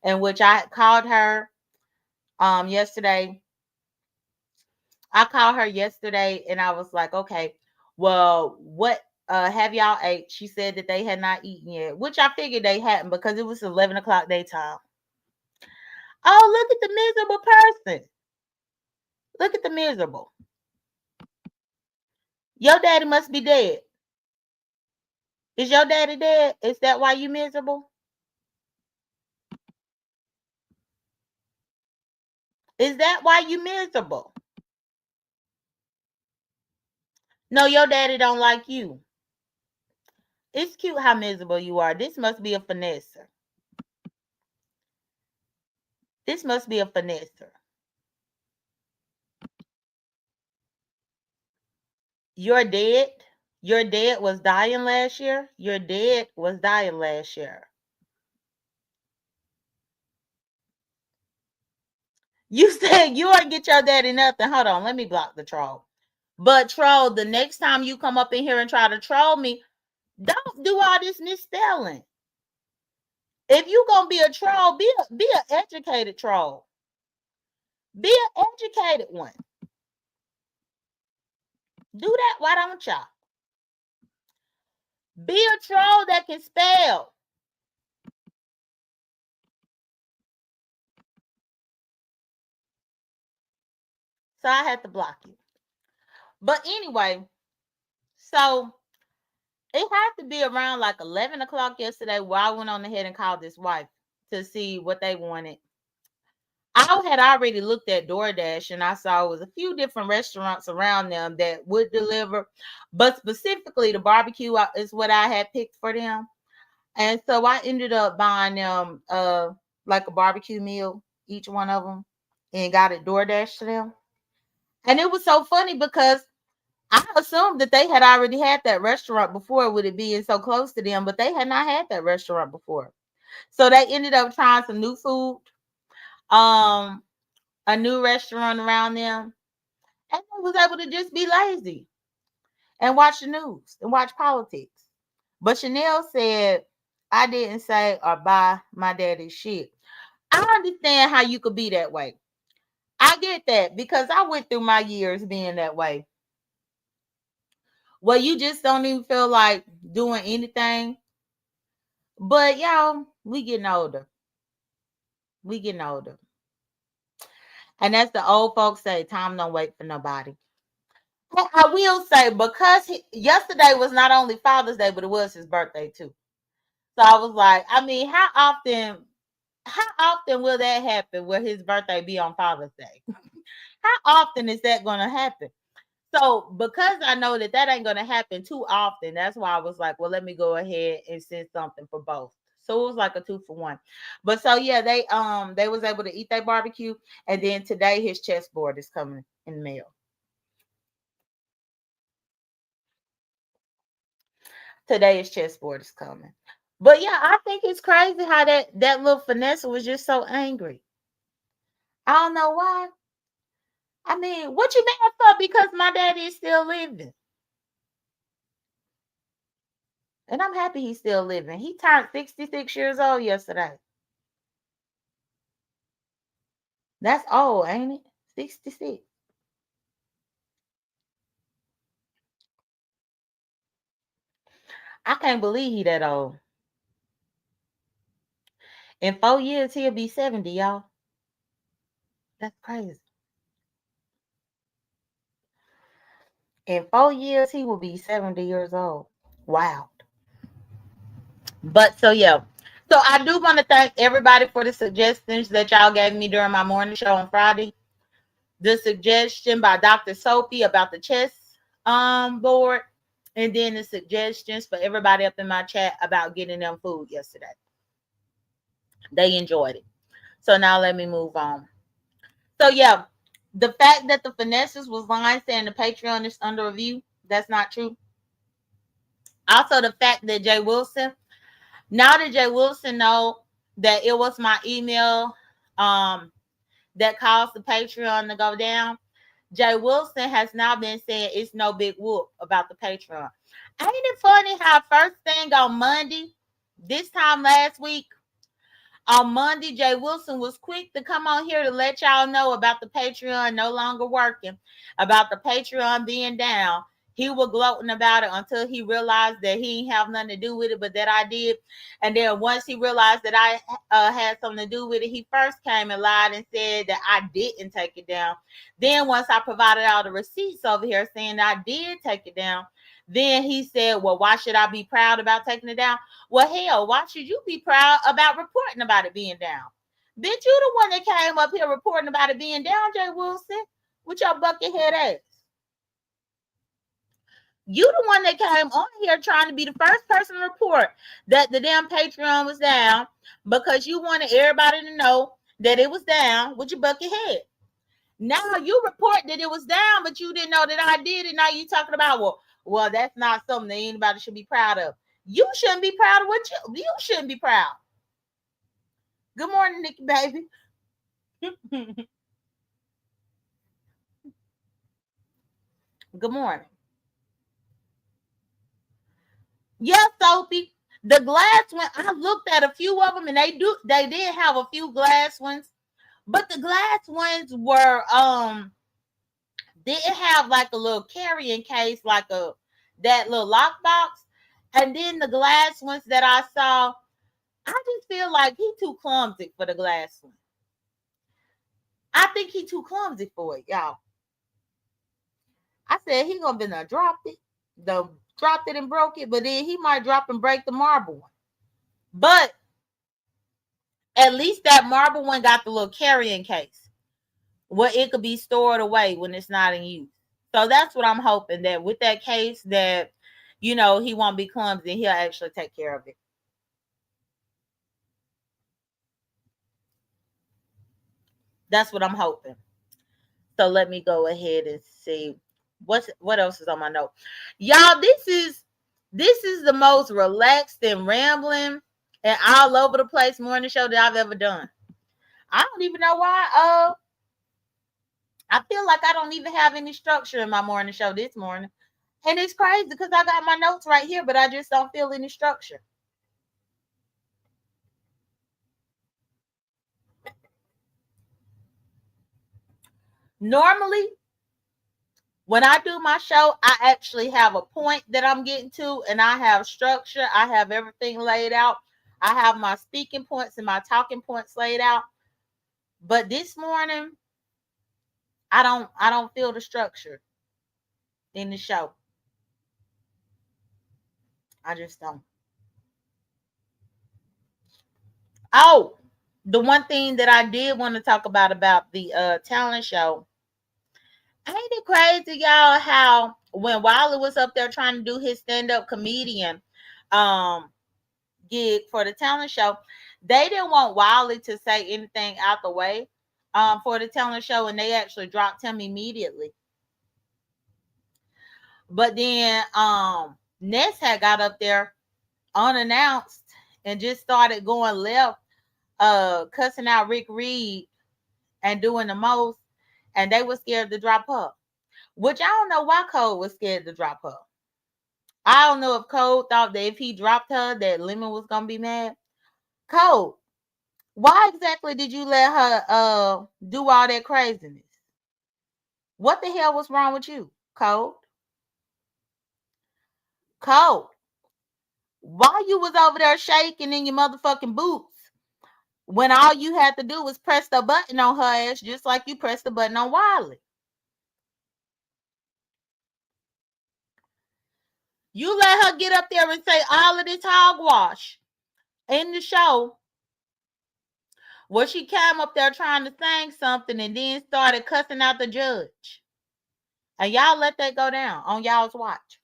in which I called her yesterday. I called her yesterday and I was like, okay, well, what have y'all ate? She said that they had not eaten yet, which I figured they hadn't because it was 11 o'clock daytime. Oh, look at the miserable person. Look at the miserable. Your daddy must be dead. Is your daddy dead? Is that why you miserable? Is that why you miserable? No, your daddy don't like you. It's cute how miserable you are. This must be a finesser. This must be a finesser. You're dead. Your dad was dying last year. Your dad was dying last year. You said you ain't get your daddy nothing. Hold on, let me block the troll. But troll, the next time you come up in here and try to troll me, don't do all this misspelling. If you gonna be a troll, be an educated troll. Be an educated one. Do that. Why don't y'all? Be a troll that can spell. So I had to block you. But anyway, so it had to be around like 11 o'clock yesterday where I went on ahead and called his wife to see what they wanted. I had already looked at DoorDash and I saw it was a few different restaurants around them that would deliver, but specifically the barbecue is what I had picked for them. And so I ended up buying them like a barbecue meal, each one of them, and got it DoorDash to them. And it was so funny because I assumed that they had already had that restaurant before with it being so close to them, but they had not had that restaurant before. So they ended up trying some new food, a new restaurant around them, and they was able to just be lazy and watch the news and watch politics. But Chanel said, I didn't say or buy my daddy's shit. I understand how you could be that way. I get that because I went through my years being that way. Well, you just don't even feel like doing anything. But y'all, we getting older. We getting older. And that's the old folks say, time don't wait for nobody. I will say, because yesterday was not only Father's Day, but it was his birthday too. So I was like, I mean, how often will that happen where his birthday be on Father's Day? How often is that going to happen? So because I know that ain't going to happen too often, that's why I was like, well, let me go ahead and send something for both. So it was like a 2-for-1. But so yeah, they was able to eat their barbecue, and then today his chessboard is coming in the mail. Today's chessboard is coming. But yeah, I think it's crazy how that little Vanessa was just so angry. I don't know why. I mean, what you mad for? Because my daddy is still living. And I'm happy he's still living. He turned 66 years old yesterday. That's old, ain't it? 66. I can't believe he that old. In 4 years, he'll be 70, y'all. That's crazy. In 4 years, he will be 70 years old. Wow. But so yeah. So I do want to thank everybody for the suggestions that y'all gave me during my morning show on Friday. The suggestion by Dr. Sophie about the chess board, and then the suggestions for everybody up in my chat about getting them food yesterday. They enjoyed it. So now let me move on. So yeah, the fact that the finesses was lying saying the Patreon is under review, that's not true. Also, the fact that Jay Wilson, now that Jay Wilson know that it was my email that caused the Patreon to go down, Jay Wilson has now been saying it's no big whoop about the Patreon. Ain't it funny how first thing on Monday, this time last week, on Monday, Jay Wilson was quick to come on here to let y'all know about the Patreon no longer working, about the Patreon being down. He was gloating about it until he realized that he didn't have nothing to do with it, but that I did. And then once he realized that I had something to do with it, he first came and lied and said that I didn't take it down. Then once I provided all the receipts over here saying I did take it down, then he said, well, why should I be proud about taking it down? Well, hell, why should you be proud about reporting about it being down? Bitch, you the one that came up here reporting about it being down, Jay Wilson, with your bucket head ass. You the one that came on here trying to be the first person to report that the damn Patreon was down because you wanted everybody to know that it was down with your bucket head. Now you report that it was down, but you didn't know that I did it. Now you talking about, well, that's not something that anybody should be proud of. You shouldn't be proud of what you shouldn't be proud. Good morning, Nikki, baby. Good morning. Yes, Sophie. The glass one, I looked at a few of them and they did have a few glass ones, but the glass ones were didn't have like a little carrying case, like that little lockbox. And then the glass ones that I saw, I just feel like he too clumsy for the glass one. I think he too clumsy for it, y'all. I said he gonna be dropped it and broke it, but then he might drop and break the marble one. But at least that marble one got the little carrying case where it could be stored away when it's not in use. So that's what I'm hoping, that with that case that, he won't be clumsy and he'll actually take care of it. That's what I'm hoping. So let me go ahead and see what else is on my note. Y'all, this is the most relaxed and rambling and all over the place morning show that I've ever done. I don't even know why. I feel like I don't even have any structure in my morning show this morning. And it's crazy because I got my notes right here, but I just don't feel any structure. Normally, when I do my show, I actually have a point that I'm getting to, and I have structure. I have everything laid out. I have my speaking points and my talking points laid out. But this morning, I don't feel the structure in the show. I just don't. Oh, the one thing that I did want to talk about the talent show. Ain't it crazy, y'all, how when Wiley was up there trying to do his stand-up comedian gig for the talent show, they didn't want Wiley to say anything out the way for the talent show, and they actually dropped him immediately. But then Ness had got up there unannounced and just started going left, cussing out Rick Reed and doing the most, and they were scared to drop her. Which I don't know why Cole was scared to drop her. I don't know if Cole thought that if he dropped her, that Lemon was gonna be mad. Cole, why exactly did you let her do all that craziness? What the hell was wrong with you, Cole? Cole, why you was over there shaking in your motherfucking boots when all you had to do was press the button on her ass just like you pressed the button on Wiley? You let her get up there and say all of this hogwash in the show where she came up there trying to sing something and then started cussing out the judge. And y'all let that go down on y'all's watch.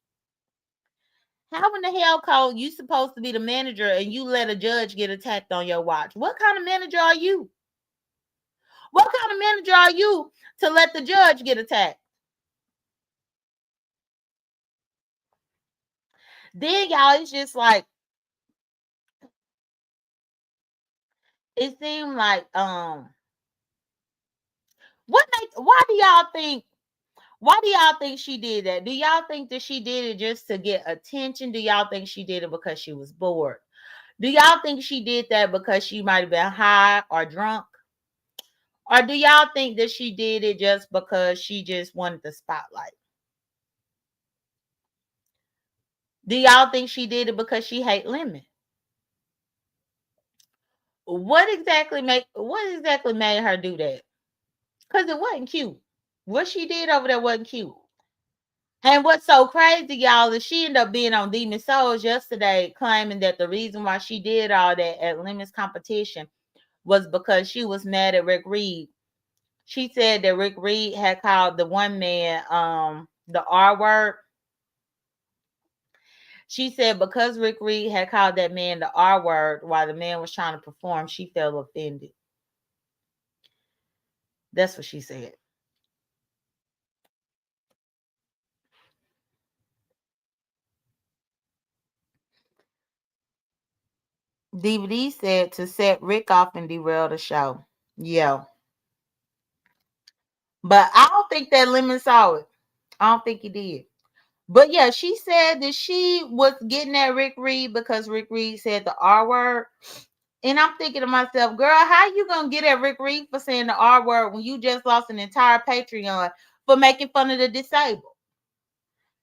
How in the hell, Cole, you supposed to be the manager and you let a judge get attacked on your watch? What kind of manager are you? What kind of manager are you to let the judge get attacked? Then y'all, it's just like, it seemed like why do y'all think she did that? Do y'all think that she did it just to get attention? Do y'all think she did it because she was bored? Do y'all think she did that because she might have been high or drunk? Or do y'all think that she did it just because she just wanted the spotlight? Do y'all think she did it because she hate Lemon? What exactly made her do that? Because it wasn't cute. What she did over there wasn't cute. And what's so crazy, y'all, is she ended up being on Demon Souls yesterday, claiming that the reason why she did all that at Lemon's competition was because she was mad at Rick Reed. She said that Rick Reed had called the one man the R word. She said because Rick Reed had called that man the R word while the man was trying to perform, she felt offended. That's what she said. DVD said to set Rick off and derail the show. Yeah. But I don't think that Lemon saw it. I don't think he did. But yeah, she said that she was getting at Rick Reed because Rick Reed said the R word. And I'm thinking to myself, girl, how you gonna get at Rick Reed for saying the R word when you just lost an entire Patreon for making fun of the disabled?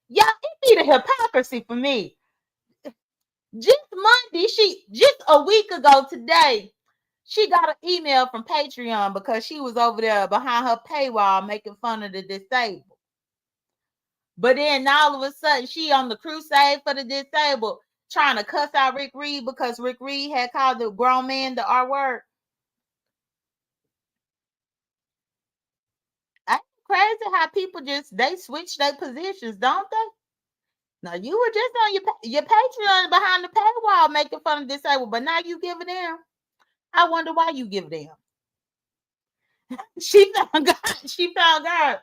Yeah, it be the hypocrisy for me. Just Monday, just a week ago today, she got an email from Patreon because she was over there behind her paywall making fun of the disabled. But then all of a sudden, she on the crusade for the disabled, trying to cuss out Rick Reed because Rick Reed had called the grown man the R word. Ain't it crazy how people they switch their positions, don't they? Now you were just on your Patreon behind the paywall making fun of disabled, but now you give it them. I wonder why you give them. She found God. She found God.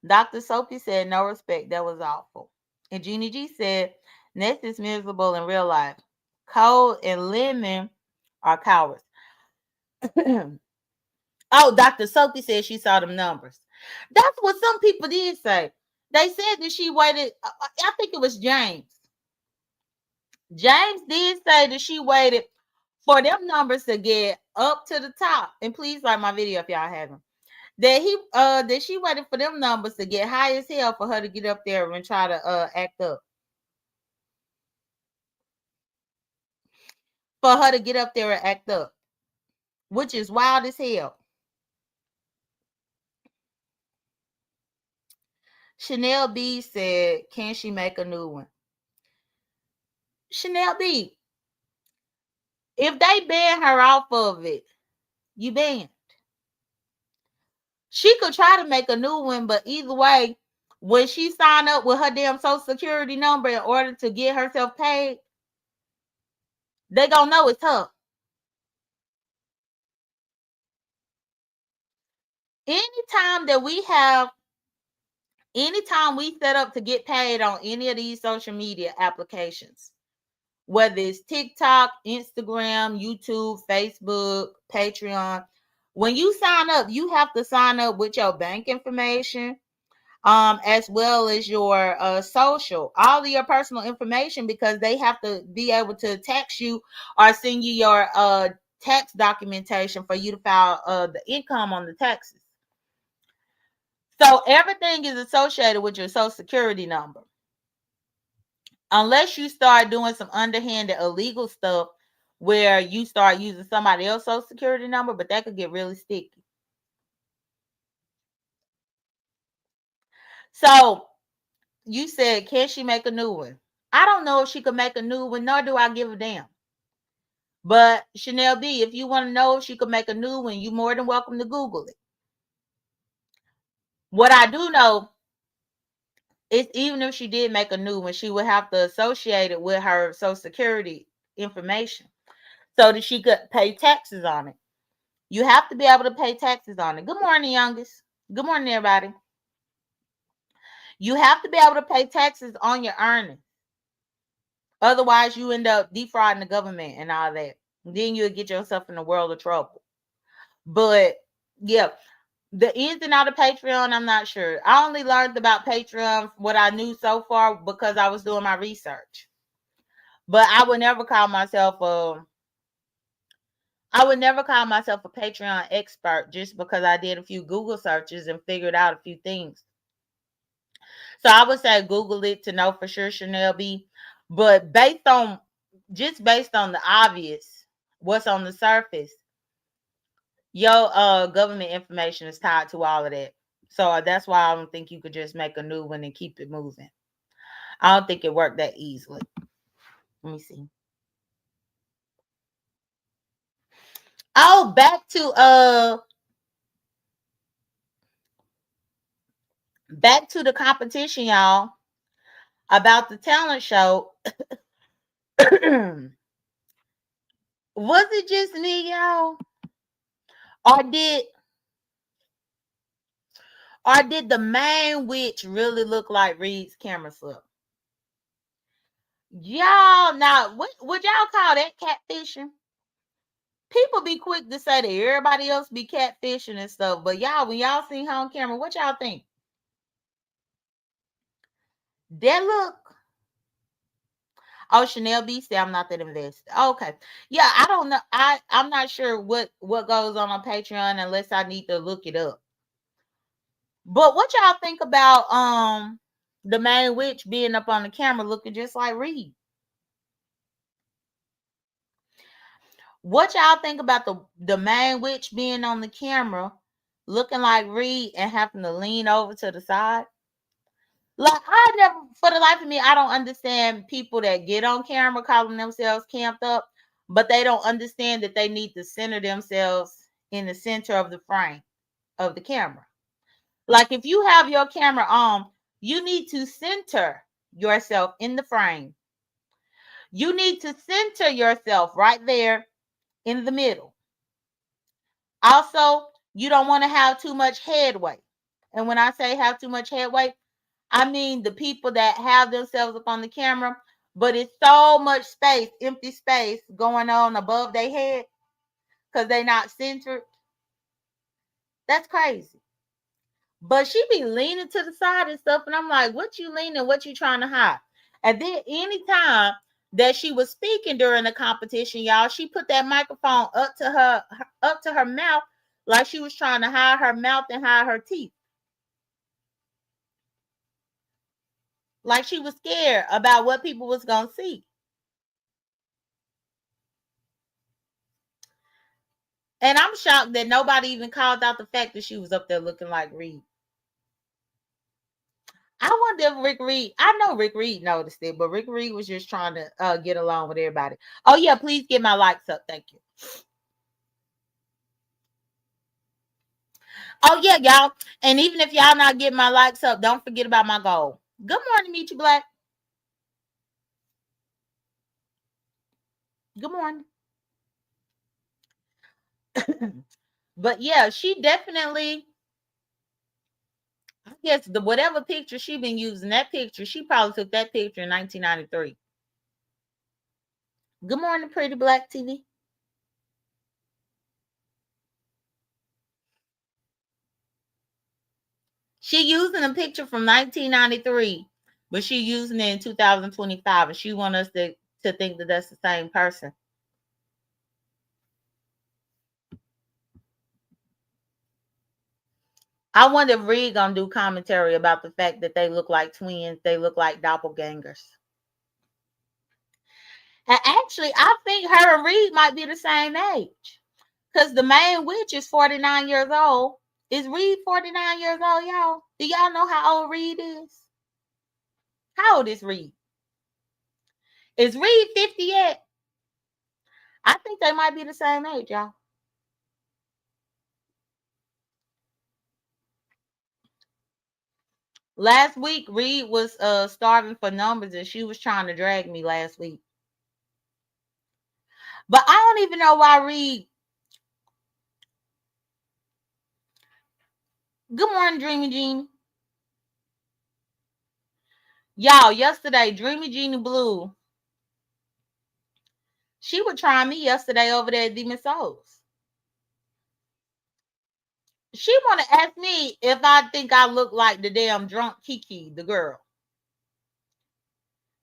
Dr. Sophie said, no respect. That was awful. And Jeannie G said, Ness is miserable in real life. Cole and Lemon are cowards. Oh, Dr. Sophie said she saw them numbers. That's what some people did say. They said that she waited. I think it was James. James did say that she waited for them numbers to get up to the top. And please like my video if y'all haven't. That she waited for them numbers to get high as hell for her to get up there and try to act up. For her to get up there and act up. Which is wild as hell. Chanel B said, can she make a new one? Chanel B, if they ban her off of it, you banned. She could try to make a new one, but either way, when she signed up with her damn social security number in order to get herself paid, they gonna know it's her. Anytime that we have anytime we set up to get paid on any of these social media applications, whether it's TikTok, Instagram, YouTube, Facebook, Patreon, when you sign up, you have to sign up with your bank information, as well as your social, all of your personal information, because they have to be able to tax you or send you your tax documentation for you to file the income on the taxes. So everything is associated with your social security number. Unless you start doing some underhanded illegal stuff where you start using somebody else's social security number, but that could get really sticky. So you said, can she make a new one? I don't know if she could make a new one, nor do I give a damn. But Chanel B, if you want to know if she could make a new one, you're more than welcome to Google it. What I do know is even if she did make a new one, she would have to associate it with her social security information so that she could pay taxes on it. You have to be able to pay taxes on it. Good morning, youngest. Good morning, everybody. You have to be able to pay taxes on your earnings. Otherwise, you end up defrauding the government and all that. Then you'll get yourself in a world of trouble. But yeah, the ins and out of Patreon, I'm not sure. I only learned about Patreon, what I knew so far, because I was doing my research. But I would never call myself a Patreon expert just because I did a few Google searches and figured out a few things. So I would say Google it to know for sure, Chanel B. But based on the obvious, what's on the surface, your government information is tied to all of that. So that's why I don't think you could just make a new one and keep it moving. I don't think it worked that easily. Let me see. Oh, back to the competition, y'all. About the talent show. Was it just me, y'all? Or did the main witch really look like Reed's camera slip? Y'all, now would y'all call that catfishing? People be quick to say that everybody else be catfishing and stuff, but y'all, when y'all see her on camera, what y'all think? That look. Oh, Chanel B said I'm not that invested. Okay. Yeah, I don't know. I'm not sure what goes on Patreon unless I need to look it up. But what y'all think about the main witch being up on the camera looking just like Reed? What y'all think about the main witch being on the camera looking like Reed and having to lean over to the side? Like, I never, for the life of me, I don't understand people that get on camera calling themselves camped up, but they don't understand that they need to center themselves in the center of the frame of the camera. Like, if you have your camera on, you need to center yourself in the frame. You need to center yourself right there in the middle. Also, you don't want to have too much headway. And when I say have too much headway, I mean the people that have themselves up on the camera, but it's so much space, empty space going on above their head because they're not centered. That's crazy. But she be leaning to the side and stuff, and I'm like, what you leaning? What you trying to hide? And then anytime that she was speaking during the competition, y'all, she put that microphone up to her mouth, like she was trying to hide her mouth and hide her teeth. Like she was scared about what people was gonna see. And I'm shocked that nobody even called out the fact that she was up there looking like Reed. I wonder if Rick Reed, I know Rick Reed noticed it, but Rick Reed was just trying to get along with everybody. Oh, yeah, please get my likes up. Thank you. Oh, yeah, y'all. And even if y'all not getting my likes up, don't forget about my goal. Good morning, Meet You Black. Good morning. But yeah, she definitely, Yes, the whatever picture she been using, that picture, she probably took that picture in 1993. Good morning, Pretty Black TV. She using a picture from 1993, but she using it in 2025, and she want us to think that that's the same person. I wonder if Reed gonna do commentary about the fact that they look like twins, they look like doppelgangers. And actually, I think her and Reed might be the same age. Because the main witch is 49 years old. Is Reed 49 years old, y'all? Do y'all know how old Reed is? How old is Reed? Is Reed 50 yet? I think they might be the same age, y'all. Last week, Reed was starving for numbers and she was trying to drag me last week. But I don't even know why Reed. Good morning, Dreamy Jeannie. Y'all, yesterday, Dreamy Jeannie Blue, she was trying me yesterday over there at Demon Souls. She want to ask me if I think I look like the damn drunk Kiki, the girl.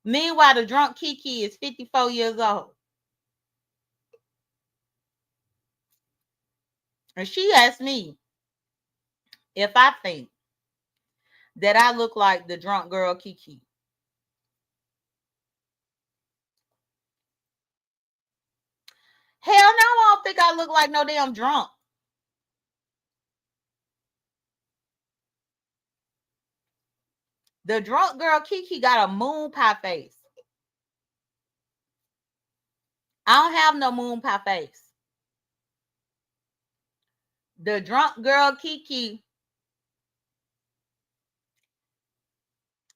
Meanwhile, the drunk Kiki is 54 years old. And she asked me if I think that I look like the drunk girl Kiki. Hell no, I don't think I look like no damn drunk. The drunk girl Kiki got a moon pie face. I don't have no moon pie face. The drunk girl Kiki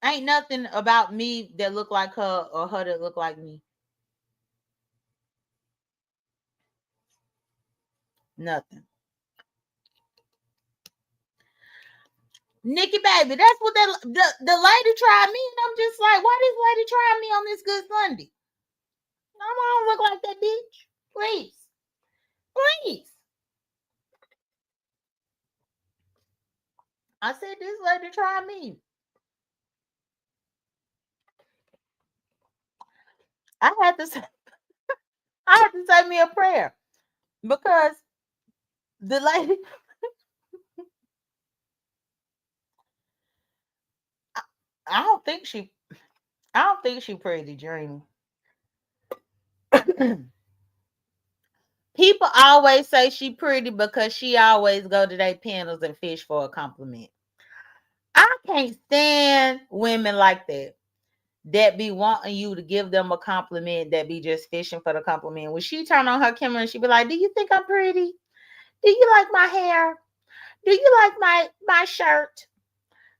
ain't nothing about me that look like her or her that look like me. Nothing. Nikki, baby, that's what the lady tried me, and I'm just like, why this lady trying me on this good Sunday? I don't look like that bitch. Please. Please. I said this lady tried me. I had to say, I had to say me a prayer because the lady, I don't think she pretty, Dreamy. People always say she pretty because she always go to their panels and fish for a compliment. I can't stand women like that be wanting you to give them a compliment, that be just fishing for the compliment. When she turn on her camera and she be like, do you think I'm pretty? Do you like my hair? Do you like my shirt?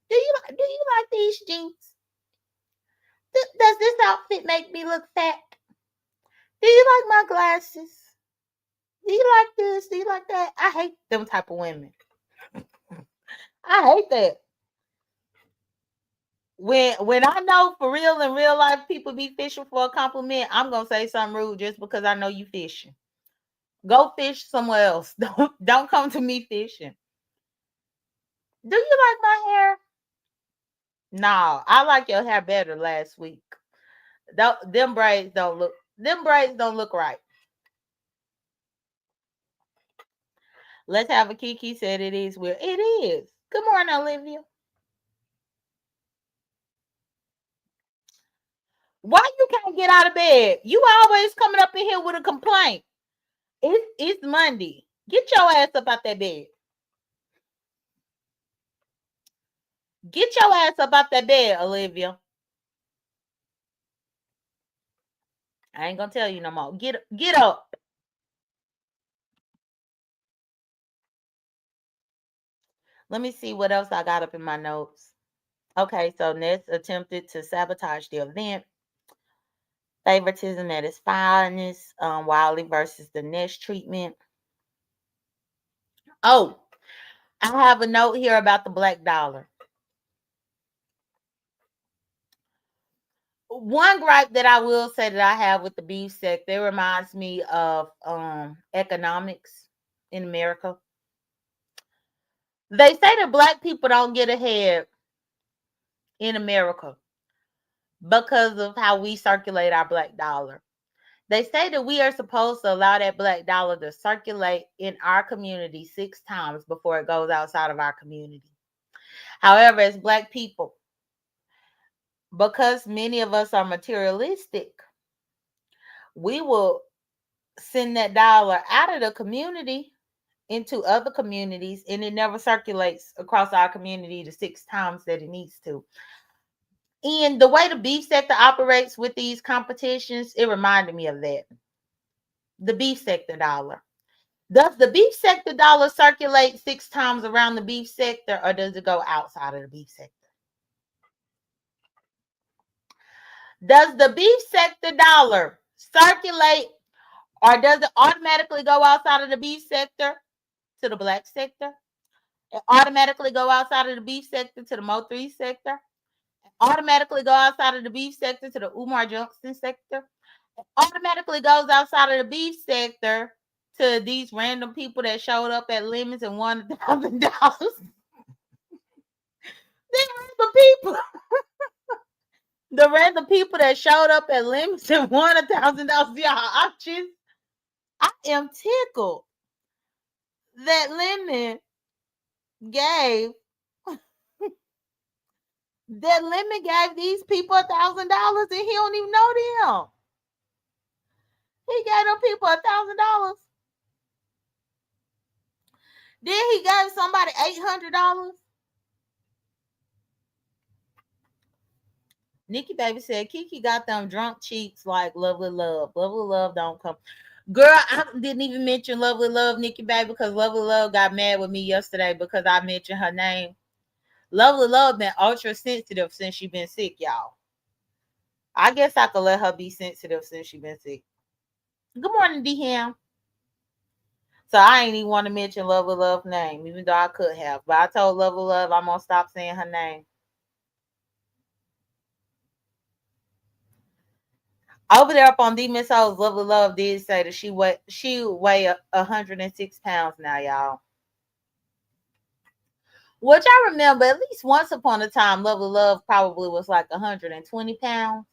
Do you like these jeans? Does this outfit make me look fat? Do you like my glasses? Do you like this? Do you like that? I hate them type of women. I hate that. When I know for real in real life people be fishing for a compliment, I'm gonna say something rude just because I know you fishing. Go fish somewhere else. Don't come to me fishing. Do you like my hair? No, I like your hair better last week. Them braids don't look right. Let's have a Kiki said it is weird. It is. Good morning, Olivia. Why you can't get out of bed? You always coming up in here with a complaint. It's Monday. Get your ass up out that bed. Get your ass up out that bed, Olivia. I ain't gonna tell you no more. Get up. Let me see what else I got up in my notes. Okay, so Ness attempted to sabotage the event. Favoritism at its finest. Wiley versus the Ness treatment. Oh, I have a note here about the black dollar. One gripe that I will say that I have with the beef sector, it reminds me of economics in America. They say that black people don't get ahead in America because of how we circulate our black dollar. They say that we are supposed to allow that black dollar to circulate in our community 6 times before it goes outside of our community. However, as black people, because many of us are materialistic, we will send that dollar out of the community into other communities, and it never circulates across our community the 6 times that it needs to. And the way the beef sector operates with these competitions, it reminded me of that. The beef sector dollar. Does the beef sector dollar circulate 6 times around the beef sector, or does it go outside of the beef sector? Does the beef sector dollar circulate, or does it automatically go outside of the beef sector to the black sector? It automatically go outside of the beef sector to the Mo3 sector? It automatically go outside of the beef sector to the Umar Johnson sector? It automatically goes outside of the beef sector to these random people that showed up at Lemons and won $1,000. These random people. The random people that showed up at Lemons and won $1,000. Y'all, I am tickled that Lemon gave these people $1,000 and he don't even know them. He gave them people $1,000. Then he gave somebody $800. Nikki Baby said Kiki got them drunk cheeks like Lovely Love. Lovely Love don't come. Girl, I didn't even mention Lovely Love, Nikki Baby, because Lovely Love got mad with me yesterday because I mentioned her name. Lovely Love been ultra sensitive since she been sick, y'all. I guess I could let her be sensitive since she been sick. Good morning, D-Ham. So I ain't even want to mention Lovely Love's name, even though I could have. But I told Lovely Love I'm gonna stop saying her name. Over there up on Demon Souls, Lovely Love did say that she weigh 106 pounds now, y'all. Which I remember at least once upon a time, Lovely Love probably was like 120 pounds.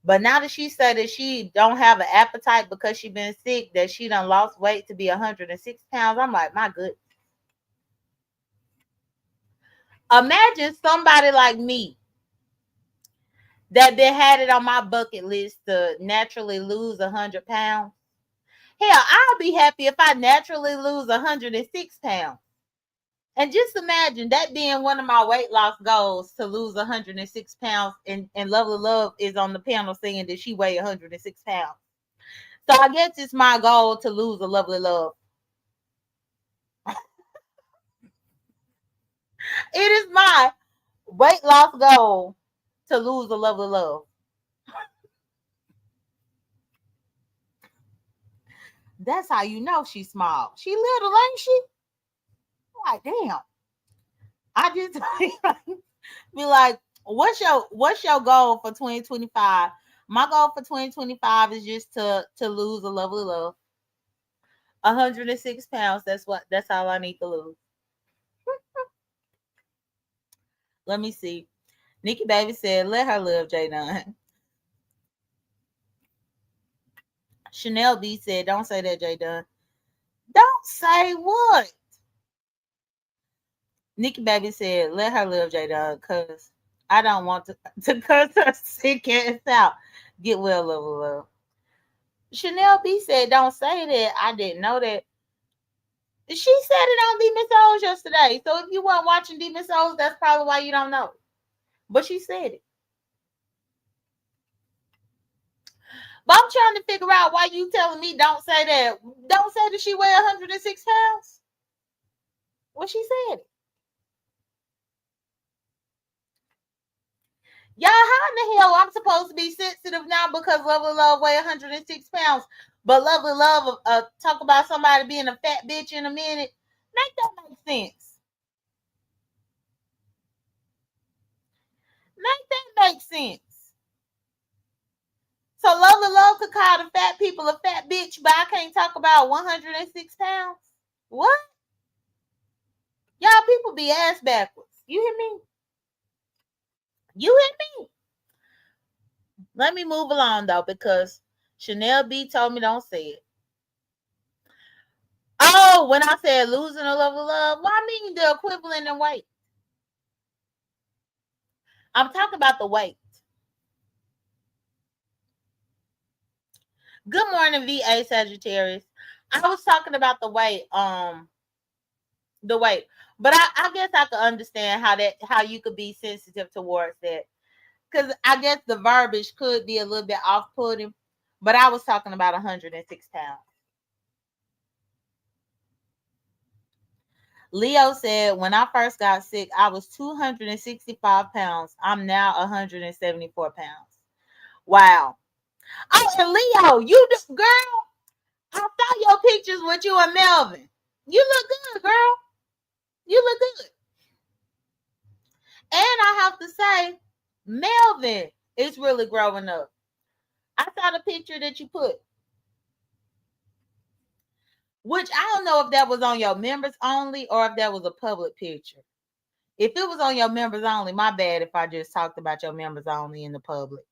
But now that she said that she don't have an appetite because she been sick, that she done lost weight to be 106 pounds, I'm like, my goodness. Imagine somebody like me that been had it on my bucket list to naturally lose 100 pounds. Hell, I'll be happy if I naturally lose 106 pounds. And just imagine that being one of my weight loss goals, to lose 106 pounds, and Lovely Love is on the panel saying that she weigh 106 pounds. So I guess it's my goal to lose a Lovely Love. It is my weight loss goal to lose a Lovely Love. That's how you know she's small. She little, ain't she? Like, damn. I just be like, what's your goal for 2025? My goal for 2025 is just to lose a Lovely Love. 106 pounds. That's all I need to lose. Let me see. Nikki Baby said, let her live, J.Dunn. Chanel B said, don't say that, J.Dunn. Don't say what? Nikki Baby said, let her live, J.Dunn, because I don't want to curse her sick ass out. Get well, love. Chanel B said, don't say that. I didn't know that. She said it on Demon Souls yesterday. So if you weren't watching Demon Souls, that's probably why you don't know. But she said it. But I'm trying to figure out why you telling me don't say that. Don't say that she weigh 106 pounds. Well, she said it. Y'all, how in the hell I'm supposed to be sensitive now because Lovely Love weigh 106 pounds, but Lovely Love talk about somebody being a fat bitch in a minute? Make that make sense. Make that make sense. call the fat people a fat bitch, but I can't talk about 106 pounds? What? Y'all people be ass backwards. You hear me? You hear me? Let me move along though, because Chanel B told me don't say it. Oh, when I said losing a level of love, well, I mean the equivalent in weight. I'm talking about the weight. Good morning, VA Sagittarius. I was talking about the weight. The weight. But I guess I could understand how you could be sensitive towards that. Because I guess the verbiage could be a little bit off-putting. But I was talking about 106 pounds. Leo said, when I first got sick, I was 265 pounds. I'm now 174 pounds. Wow. Oh, and Leo, girl, I saw your pictures with you and Melvin. You look good, girl. You look good. And I have to say, Melvin is really growing up. I saw the picture that you put, which I don't know if that was on your members only or if that was a public picture. If it was on your members only, my bad if I just talked about your members only in the public.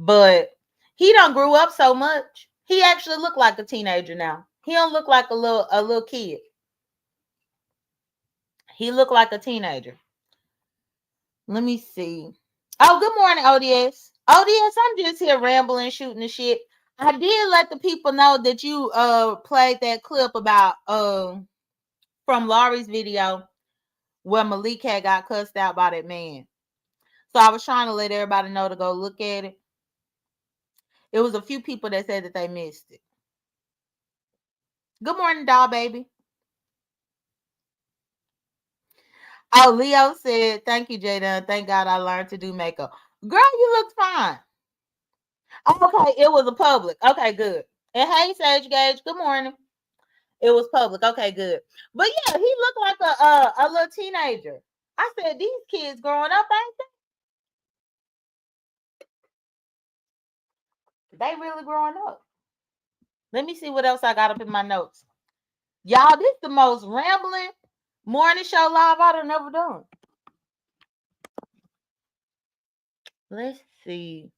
But he done grew up so much. He actually looked like a teenager now. He don't look like a little kid. He looked like a teenager. Let me see. Oh, good morning, ODS. ODS, I'm just here rambling, shooting the shit. I did let the people know that you played that clip about from Laurie's video where Malik had got cussed out by that man. So I was trying to let everybody know to go look at it. It was a few people that said that they missed it. Good morning, doll baby. Oh, Leo said, thank you, J.Dunn. Thank God I learned to do makeup. Girl, you look fine. Okay, it was a public. Okay, good. And hey, Sage Gage, good morning. It was public. Okay, good. But yeah, he looked like a little teenager. I said, these kids growing up, ain't they? They really growing up. Let me see what else I got up in my notes. Y'all, this is the most rambling morning show live I've ever done. Let's see.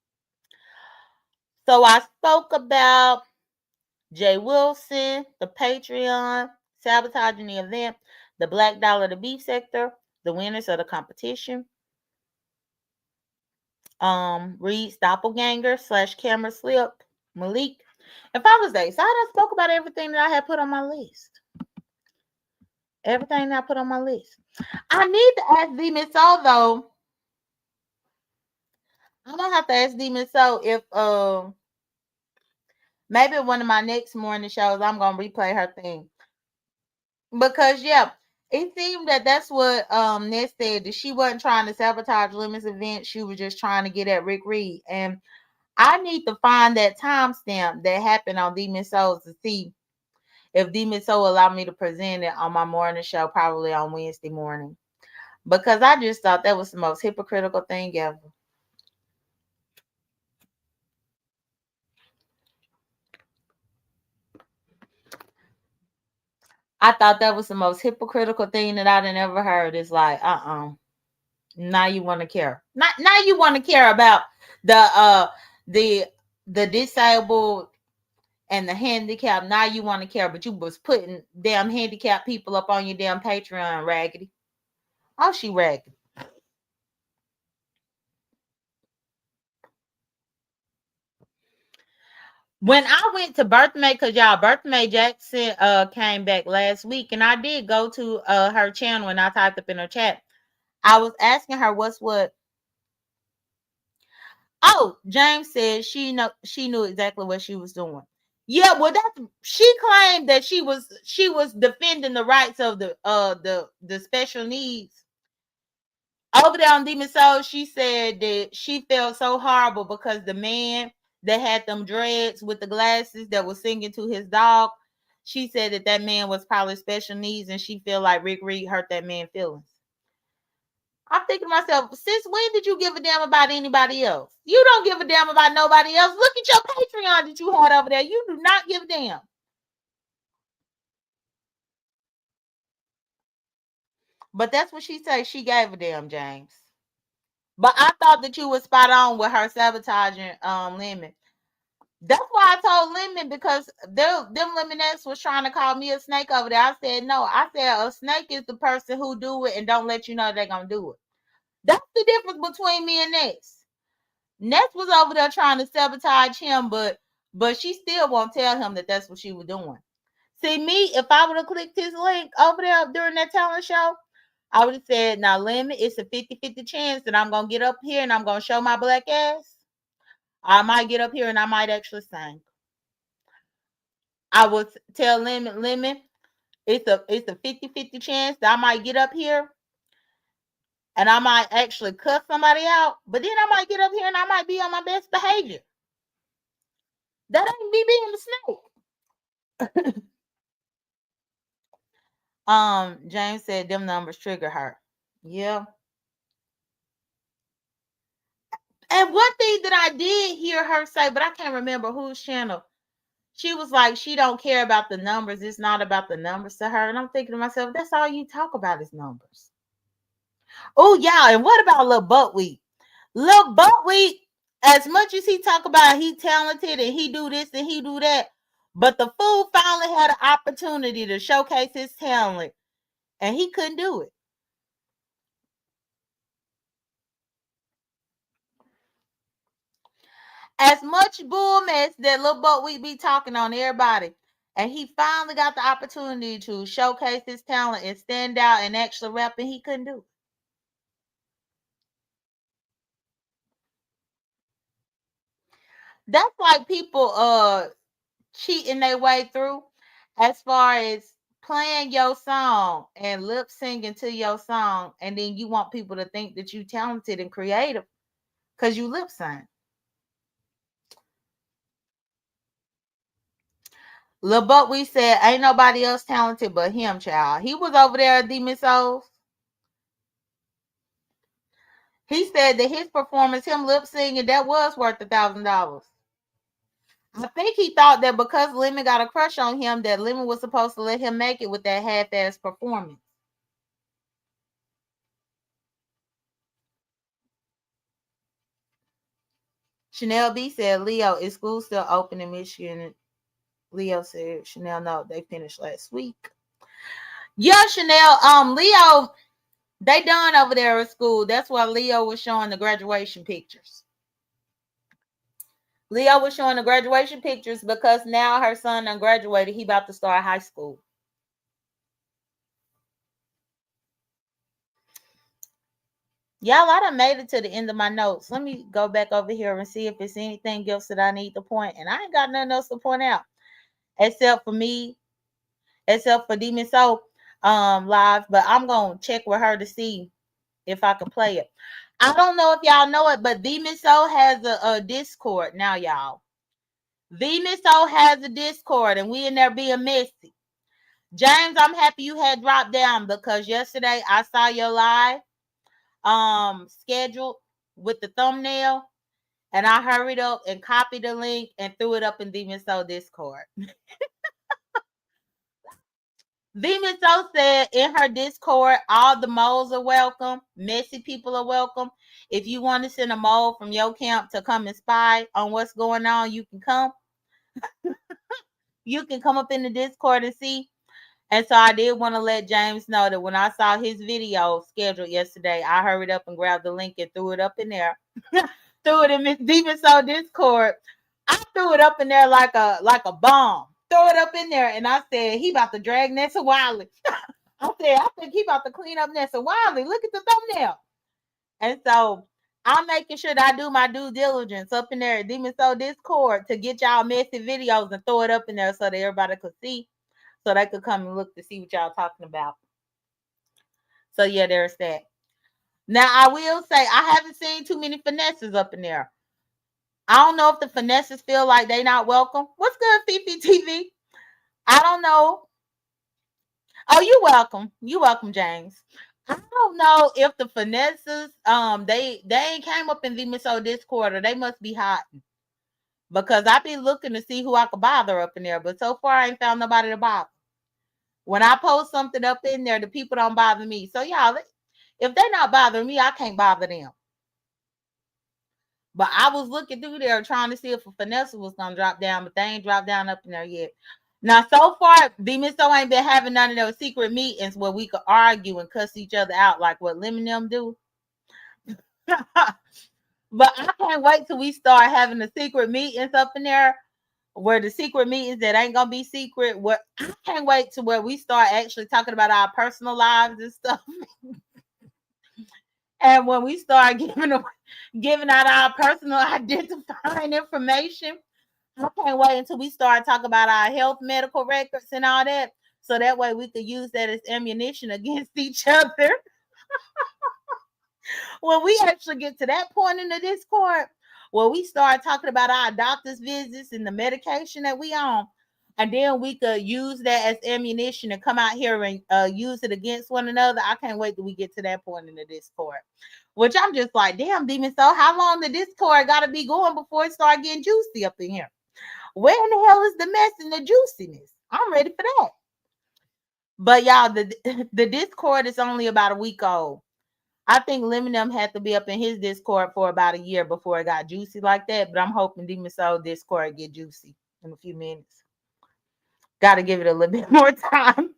So I spoke about Jay Wilson, the Patreon, sabotaging the event, the Black Dollar, the beef sector, the winners of the competition. Reed's doppelganger / camera slip, Malik, and Father's Day. So I done spoke about everything that I had put on my list. Everything that I put on my list. I need to ask Demon Soul though. I'm gonna have to ask Demon Soul if maybe one of my next morning shows I'm gonna replay her thing. Because yeah, it seemed that that's what Ness said, that she wasn't trying to sabotage Lemon's event. She was just trying to get at Rick Reed. And I need to find that timestamp that happened on Demon Souls to see if Demon Soul allowed me to present it on my morning show, probably on Wednesday morning. Because I just thought that was the most hypocritical thing ever. I thought that was the most hypocritical thing that I'd ever heard. It's like, now you want to care. Now you want to care about the disabled and the handicapped. Now you want to care, but you was putting damn handicapped people up on your damn Patreon, raggedy. Oh, she raggedy. When I went to Birthmate, because y'all, Birthmate Jackson came back last week, and I did go to her channel and I typed up in her chat. I was asking her what's what. Oh, James said she knew exactly what she was doing. Yeah, well, she claimed that she was defending the rights of the special needs. Over there on Demon Soul, she said that she felt so horrible because the man that had them dreads with the glasses that was singing to his dog, she said that man was probably special needs, and she felt like Rick Reed hurt that man's feelings. I'm thinking to myself, since when did you give a damn about anybody else? You don't give a damn about nobody else. Look at your Patreon that you had over there. You do not give a damn. But that's what she said. She gave a damn, James. But I thought that you were spot on with her sabotaging Lemon. That's why I told Lemon, because them Lemonettes was trying to call me a snake over there. I said no. I said a snake is the person who do it and don't let you know they're gonna do it. That's the difference between me and Ness. Ness was over there trying to sabotage him, but she still won't tell him that that's what she was doing. See, me, if I would have clicked his link over there during that talent show, I would have said, now, Lemon, it's a 50-50 chance that I'm going to get up here and I'm going to show my black ass. I might get up here and I might actually sing. I would tell Lemon, it's a 50-50 chance that I might get up here and I might actually cuss somebody out, but then I might get up here and I might be on my best behavior. That ain't me being the snake. James said them numbers trigger her. Yeah. And one thing that I did hear her say, but I can't remember whose channel, she was like, she don't care about the numbers. It's not about the numbers to her. And I'm thinking to myself, that's all you talk about is numbers. Oh, yeah. And what about Lil Buckwheat? Lil Buckwheat, as much as he talk about he talented and he do this and he do that, but the fool finally had an opportunity to showcase his talent and he couldn't do it. As much bull mess that Lil Buckwheat be talking on everybody, and he finally got the opportunity to showcase his talent and stand out and actually rap, and he couldn't do it. That's like people cheating their way through as far as playing your song and lip singing to your song, and then you want people to think that you talented and creative because you lip sync. Lil Buckwheat said, "Ain't nobody else talented but him, child." He was over there at Demon Souls. He said that his performance, him lip singing, that was worth $1,000. I think he thought that because Lemon got a crush on him, that Lemon was supposed to let him make it with that half-ass performance. Chanel B said, "Leo, is school still open in Michigan?" Leo said, "Chanel, no, they finished last week." Yeah, Chanel. Leo, they done over there at school. That's why Leo was showing the graduation pictures. Leo was showing the graduation pictures because now her son done graduated. He about to start high school. Y'all, I done made it to the end of my notes. Let me go back over here and see if it's anything else that I need to point. And I ain't got nothing else to point out except for me, except for Demon Soul live. But I'm gonna check with her to see if I can play it. I don't know if y'all know it, but Demon Soul has a Discord now, y'all. Demon Soul has a Discord, and we in there being messy. James, I'm happy you had dropped down because yesterday I saw your live scheduled with the thumbnail, and I hurried up and copied the link and threw it up in Demon Soul Discord. Demon Soul said in her Discord, all the moles are welcome. Messy people are welcome. If you want to send a mole from your camp to come and spy on what's going on, you can come. You can come up in the Discord and see. And so I did want to let James know that when I saw his video scheduled yesterday, I hurried up and grabbed the link and threw it up in there. Threw it in Miss Demon Soul Discord. I threw it up in there like a bomb. Throw it up in there, and I said he about to drag Nessa Wiley. I said I think he about to clean up Nessa Wiley. Look at the thumbnail. And so I'm making sure that I do my due diligence up in there at Demon Soul Discord to get y'all messy videos and throw it up in there so that everybody could see, so they could come and look to see what y'all talking about. So yeah, there's that. Now I will say I haven't seen too many finesses up in there. I don't know if the finesses feel like they not welcome. What's good, Fifi TV? I don't know. Oh, you're welcome. You're welcome, James. I don't know if the finesses, they ain't came up in the Miso Discord, or they must be hot. Because I be looking to see who I could bother up in there, but so far I ain't found nobody to bother. When I post something up in there, the people don't bother me. So y'all, if they not bothering me, I can't bother them. But I was looking through there trying to see if a Vanessa was gonna drop down, but they ain't dropped down up in there yet. Now, so far, B-Misso ain't been having none of those secret meetings where we could argue and cuss each other out like what Lemon them do. But I can't wait till we start having the secret meetings up in there, where the secret meetings that ain't gonna be secret. What I can't wait to where we start actually talking about our personal lives and stuff. And when we start giving out our personal identifying information, I can't wait until we start talking about our health, medical records, and all that. So that way we could use that as ammunition against each other. When we actually get to that point in the Discord, where we start talking about our doctor's visits and the medication that we on, and then we could use that as ammunition and come out here and use it against one another. I can't wait till we get to that point in the Discord. Which I'm just like, damn, Demon. So how long the Discord got to be going before it start getting juicy up in here? Where in the hell is the mess and the juiciness? I'm ready for that. But y'all, the Discord is only about a week old. I think Lemon had to be up in his Discord for about a year before it got juicy like that. But I'm hoping Demon Soul Discord get juicy in a few minutes. Got to give it a little bit more time.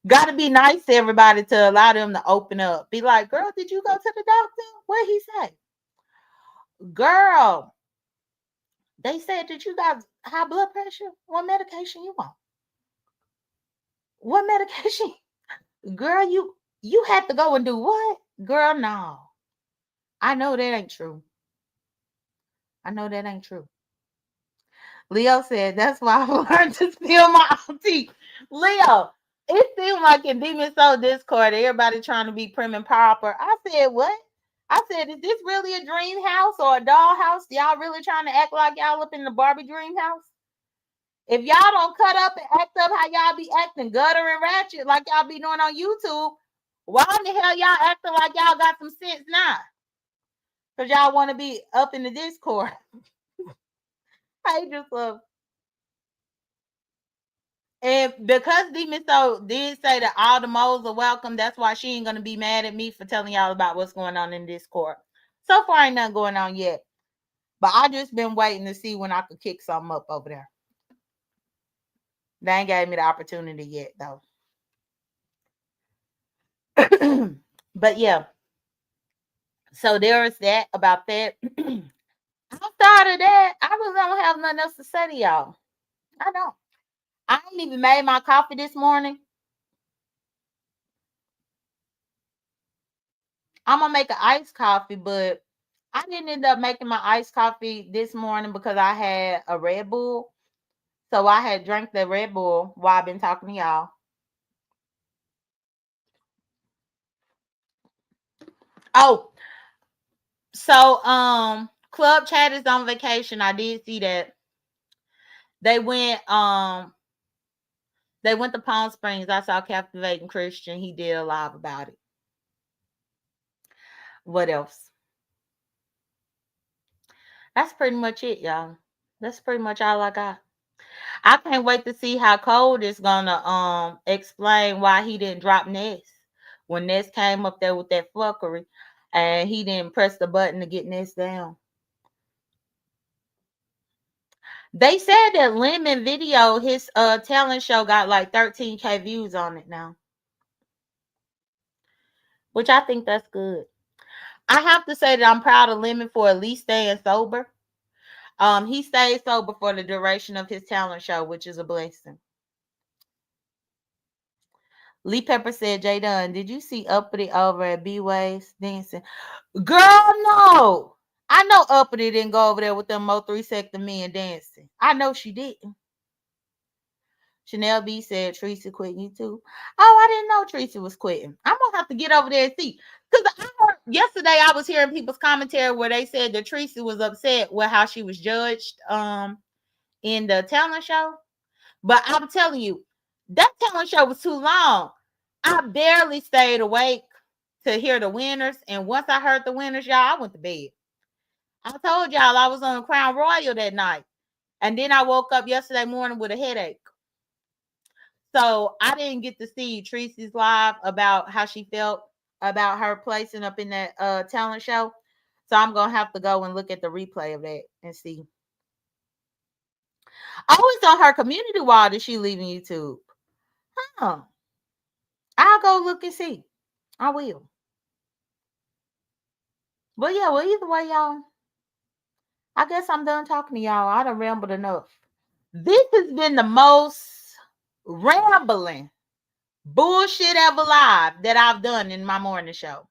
Got to be nice to everybody to allow them to open up. Be like, girl, did you go to the doctor? What he say? Girl, they said that you got high blood pressure. What medication you want? What medication? Girl, you had to go and do what? Girl, no. I know that ain't true. I know that ain't true. Leo said, that's why I learned to steal my auntie. Leo, it seemed like in Demon Soul Discord, everybody trying to be prim and proper. I said, what? I said, is this really a dream house or a doll house? Y'all really trying to act like y'all up in the Barbie dream house? If y'all don't cut up and act up how y'all be acting gutter and ratchet like y'all be doing on YouTube, why in the hell y'all acting like y'all got some sense now? Because y'all want to be up in the Discord. I just love. And because Demon Soul did say that all the moles are welcome, that's why she ain't going to be mad at me for telling y'all about what's going on in Discord. So far, ain't nothing going on yet. But I just been waiting to see when I could kick something up over there. They ain't gave me the opportunity yet, though. But yeah. So there is that about that. Outside of that, I really don't have nothing else to say to y'all. I don't. I ain't even made my coffee this morning. I'm gonna make an iced coffee, but I didn't end up making my iced coffee this morning because I had a Red Bull. So I had drank the Red Bull while I've been talking to y'all. Oh, so Club Chat is on vacation. I did see that. They went to Palm Springs. I saw Captivating Christian. He did a live about it. What else? That's pretty much it, y'all. That's pretty much all I got. I can't wait to see how Cold is gonna explain why he didn't drop Ness when Ness came up there with that fuckery and he didn't press the button to get Ness down. They said that Lemon video, his talent show got like 13K views on it now. Which I think that's good. I have to say that I'm proud of Lemon for at least staying sober. He stayed sober for the duration of his talent show, which is a blessing. Lee Pepper said, J.Dunn, did you see Uppity over at B-Ways dancing? Girl, no. I know Uppity didn't go over there with them Mo 3 sector men dancing. I know she didn't. Chanel B said, Tracy quitting you too. Oh, I didn't know Tracy was quitting. I'm going to have to get over there and see. Because yesterday I was hearing people's commentary where they said that Tracy was upset with how she was judged in the talent show. But I'm telling you, that talent show was too long. I barely stayed awake to hear the winners. And once I heard the winners, y'all, I went to bed. I told y'all I was on Crown Royal that night. And then I woke up yesterday morning with a headache. So I didn't get to see Tracy's live about how she felt about her placing up in that talent show. So I'm going to have to go and look at the replay of that and see. Oh, it's on her community wall that she leaving YouTube. Huh. I'll go look and see. I will. But yeah, well, either way, y'all, I guess I'm done talking to y'all. I done rambled enough. This has been the most rambling bullshit ever live that I've done in my morning show.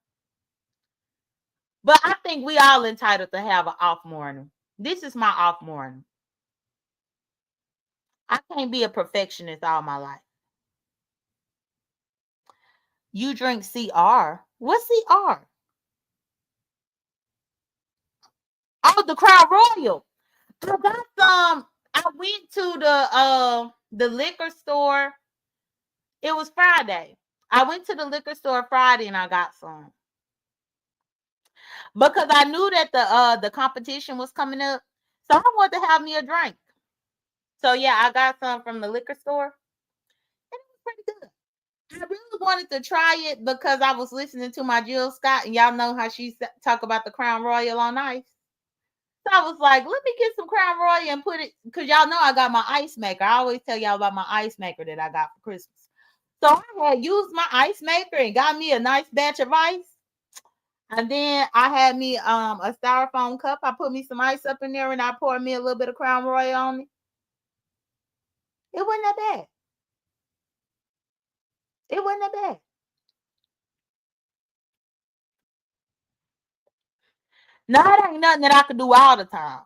But I think we all entitled to have an off morning. This is my off morning. I can't be a perfectionist all my life. You drink CR. What's CR? Oh, the Crown Royal. I got some. I went to the liquor store. It was Friday. I went to the liquor store Friday and I got some. Because I knew that the competition was coming up. So I wanted to have me a drink. So yeah, I got some from the liquor store. And it was pretty good. I really wanted to try it because I was listening to my Jill Scott, and y'all know how she talk about the Crown Royal on ice. So I was like, let me get some Crown Royal and put it, because y'all know I got my ice maker. I always tell y'all about my ice maker that I got for Christmas. So I had used my ice maker and got me a nice batch of ice. And then I had me a styrofoam cup. I put me some ice up in there and I poured me a little bit of Crown Royal on it. It wasn't that bad. It wasn't that bad. No, it ain't nothing that I could do all the time.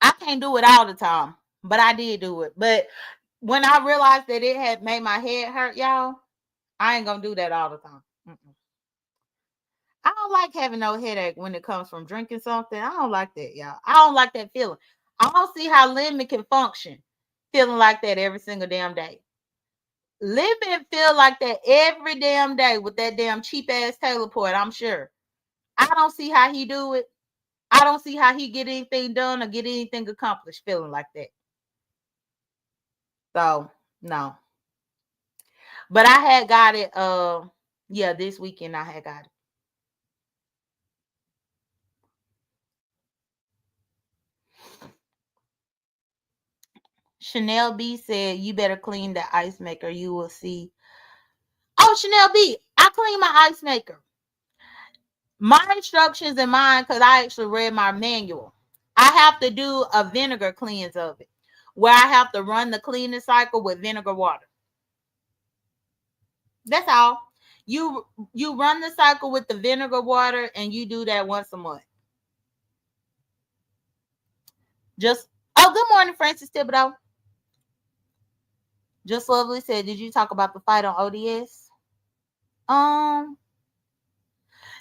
I can't do it all the time, but I did do it. But when I realized that it had made my head hurt, y'all, I ain't gonna do that all the time. I don't like having no headache when it comes from drinking something. I don't like that, y'all. I don't like that feeling. I don't see how lemon can function feeling like that every single damn day. Lemon feel like that every damn day with that damn cheap ass teleport, I'm sure. I don't see how he do it. I don't see how he get anything done or get anything accomplished feeling like that. So no. But I had got it yeah, this weekend I had got it. Chanel B said you better clean the ice maker. You will see. Oh, Chanel B, I clean my ice maker. My instructions in mine, because I actually read my manual. I have to do a vinegar cleanse of it, where I have to run the cleaning cycle with vinegar water. That's all. You run the cycle with the vinegar water, and you do that once a month. Just good morning, Francis Thibodeau. Just Lovely said, did you talk about the fight on ODS?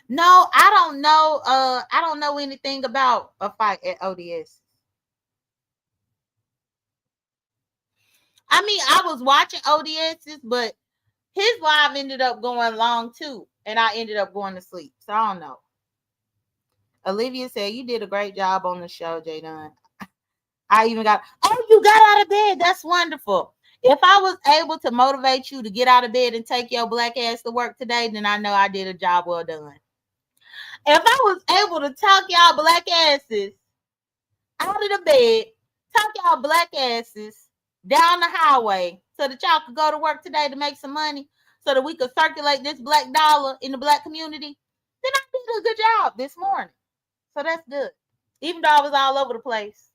No, I don't know. I don't know anything about a fight at ODS. I mean, I was watching ODS's, but his live ended up going long too, and I ended up going to sleep. So I don't know. Olivia said you did a great job on the show, J.Dunn. I even got. Oh, you got out of bed. That's wonderful. If I was able to motivate you to get out of bed and take your black ass to work today, then I know I did a job well done. If I was able to talk y'all black asses out of the bed, talk y'all black asses down the highway so that y'all could go to work today to make some money so that we could circulate this black dollar in the black community, then I did a good job this morning. So that's good. Even though I was all over the place.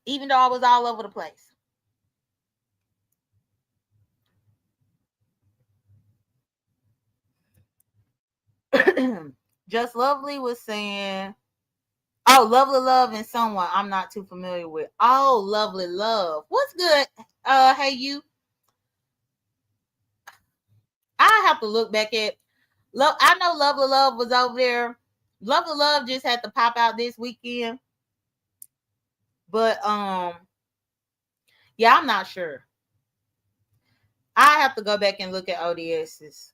Even though I was all over the place. Just Lovely was saying, oh, Lovely Love and someone I'm not too familiar with. Oh, Lovely Love. What's good? Hey, you. I have to look back at Love. I know Lovely Love was over there. Lovely Love just had to pop out this weekend. But Yeah, I'm not sure. I have to go back and look at ODS's.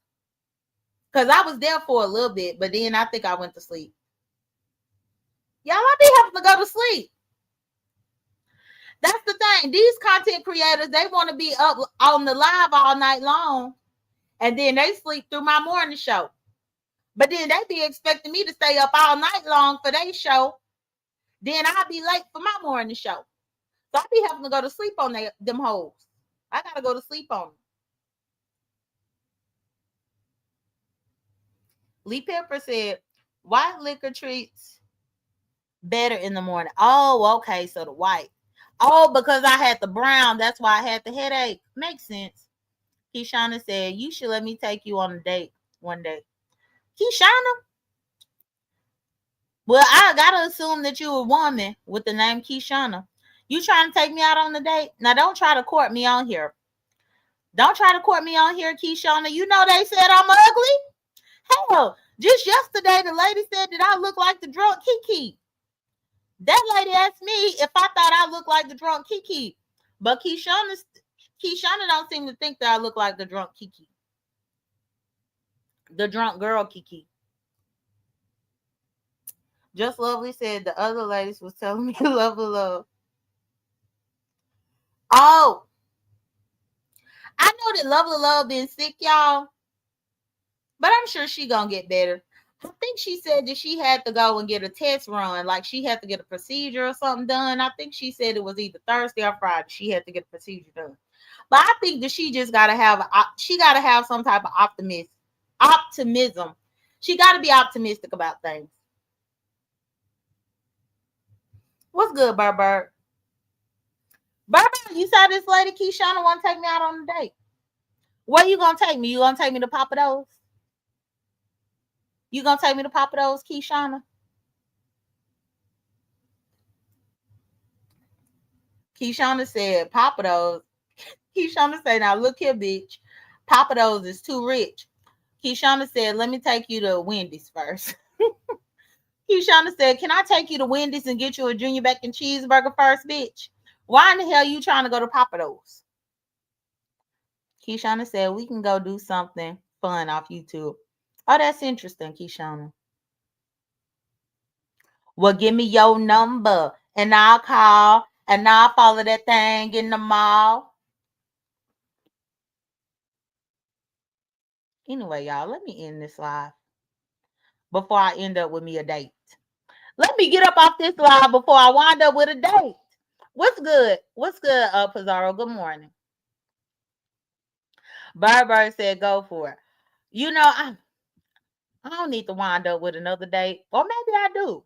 Because I was there for a little bit, but then I think I went to sleep. Y'all, I be having to go to sleep. That's the thing. These content creators, they want to be up on the live all night long, and then they sleep through my morning show. But then they be expecting me to stay up all night long for their show. Then I'll be late for my morning show. So I be having to go to sleep on them hoes. I got to go to sleep on them. Lee Pepper said, white liquor treats better in the morning. Oh, okay. So the white. Oh, because I had the brown. That's why I had the headache. Makes sense. Keshana said, you should let me take you on a date one day. Keshana? Well, I got to assume that you're a woman with the name Keshana. You trying to take me out on a date? Now, don't try to court me on here. Don't try to court me on here, Keshana. You know they said I'm ugly. Hell, just yesterday, the lady said that I look like the drunk Kiki. That lady asked me if I thought I looked like the drunk Kiki. But Keshana don't seem to think that I look like the drunk Kiki. The drunk girl Kiki. Just Lovely said the other ladies was telling me love. Oh, I know that Love been sick, y'all. But I'm sure she gonna get better. I think she said that she had to go and get a test run, like she had to get a procedure or something done. I think she said it was either Thursday or Friday. She had to get a procedure done. But I think that she just gotta have some type of optimism. She gotta be optimistic about things. What's good, Burr? You saw this lady Keshana want to take me out on a date. Where you gonna take me? You gonna take me to Papados? You gonna take me to Papados, Keshana? Keshana said Papados. Keshana said, now look here, bitch. Papados is too rich. Keshana said, let me take you to Wendy's first. Keshana said, can I take you to Wendy's and get you a junior bacon cheeseburger first, bitch? Why in the hell are you trying to go to Papados? Keshana said, we can go do something fun off YouTube. Oh, that's interesting, Keshana. Well, give me your number and I'll call and I'll follow that thing in the mall. Anyway, y'all, let me end this live before I end up with me a date. Let me get up off this live before I wind up with a date. What's good? What's good, Pizarro? Good morning. Burr said, go for it. You know, I don't need to wind up with another date. Or maybe I do.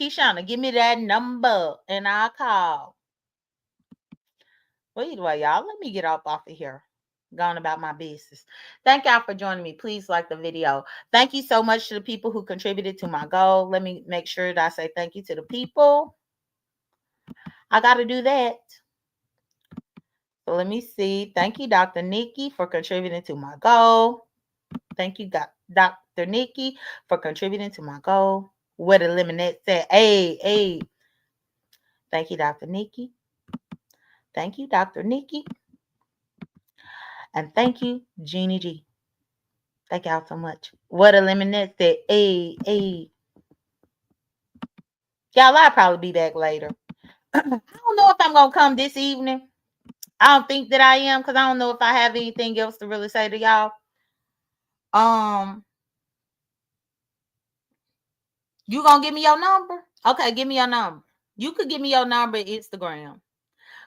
Keshana, give me that number and I'll call. Well, either way, y'all, let me get off of here. Going about my business. Thank y'all for joining me. Please like the video. Thank you so much to the people who contributed to my goal. Let me make sure that I say thank you to the people. I got to do that. So let me see. Thank you, Dr. Nikki, for contributing to my goal. Thank you, Dr. Nikki, for contributing to my goal. What a lemonade said. Hey. Thank you, Dr. Nikki. Thank you, Dr. Nikki. And thank you, Jeannie G. Thank y'all so much. What a lemonade said. Hey. Y'all, I'll probably be back later. I don't know if I'm going to come this evening. I don't think that I am because I don't know if I have anything else to really say to y'all. You going to give me your number? Okay, give me your number. You could give me your number at Instagram.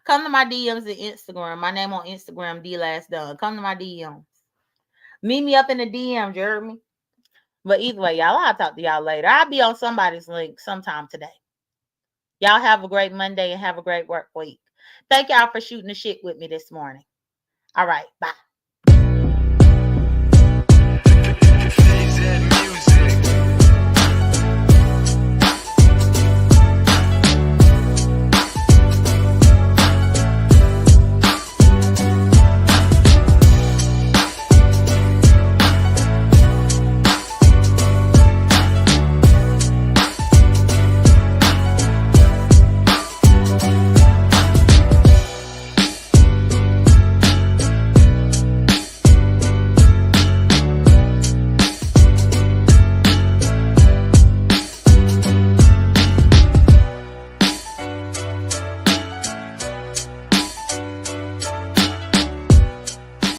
Come to my DMs at Instagram. My name on Instagram, D_Dunn. Come to my DMs. Meet me up in the DMs, you heard me? But either way, y'all, I'll talk to y'all later. I'll be on somebody's link sometime today. Y'all have a great Monday and have a great work week. Thank y'all for shooting the shit with me this morning. All right, bye.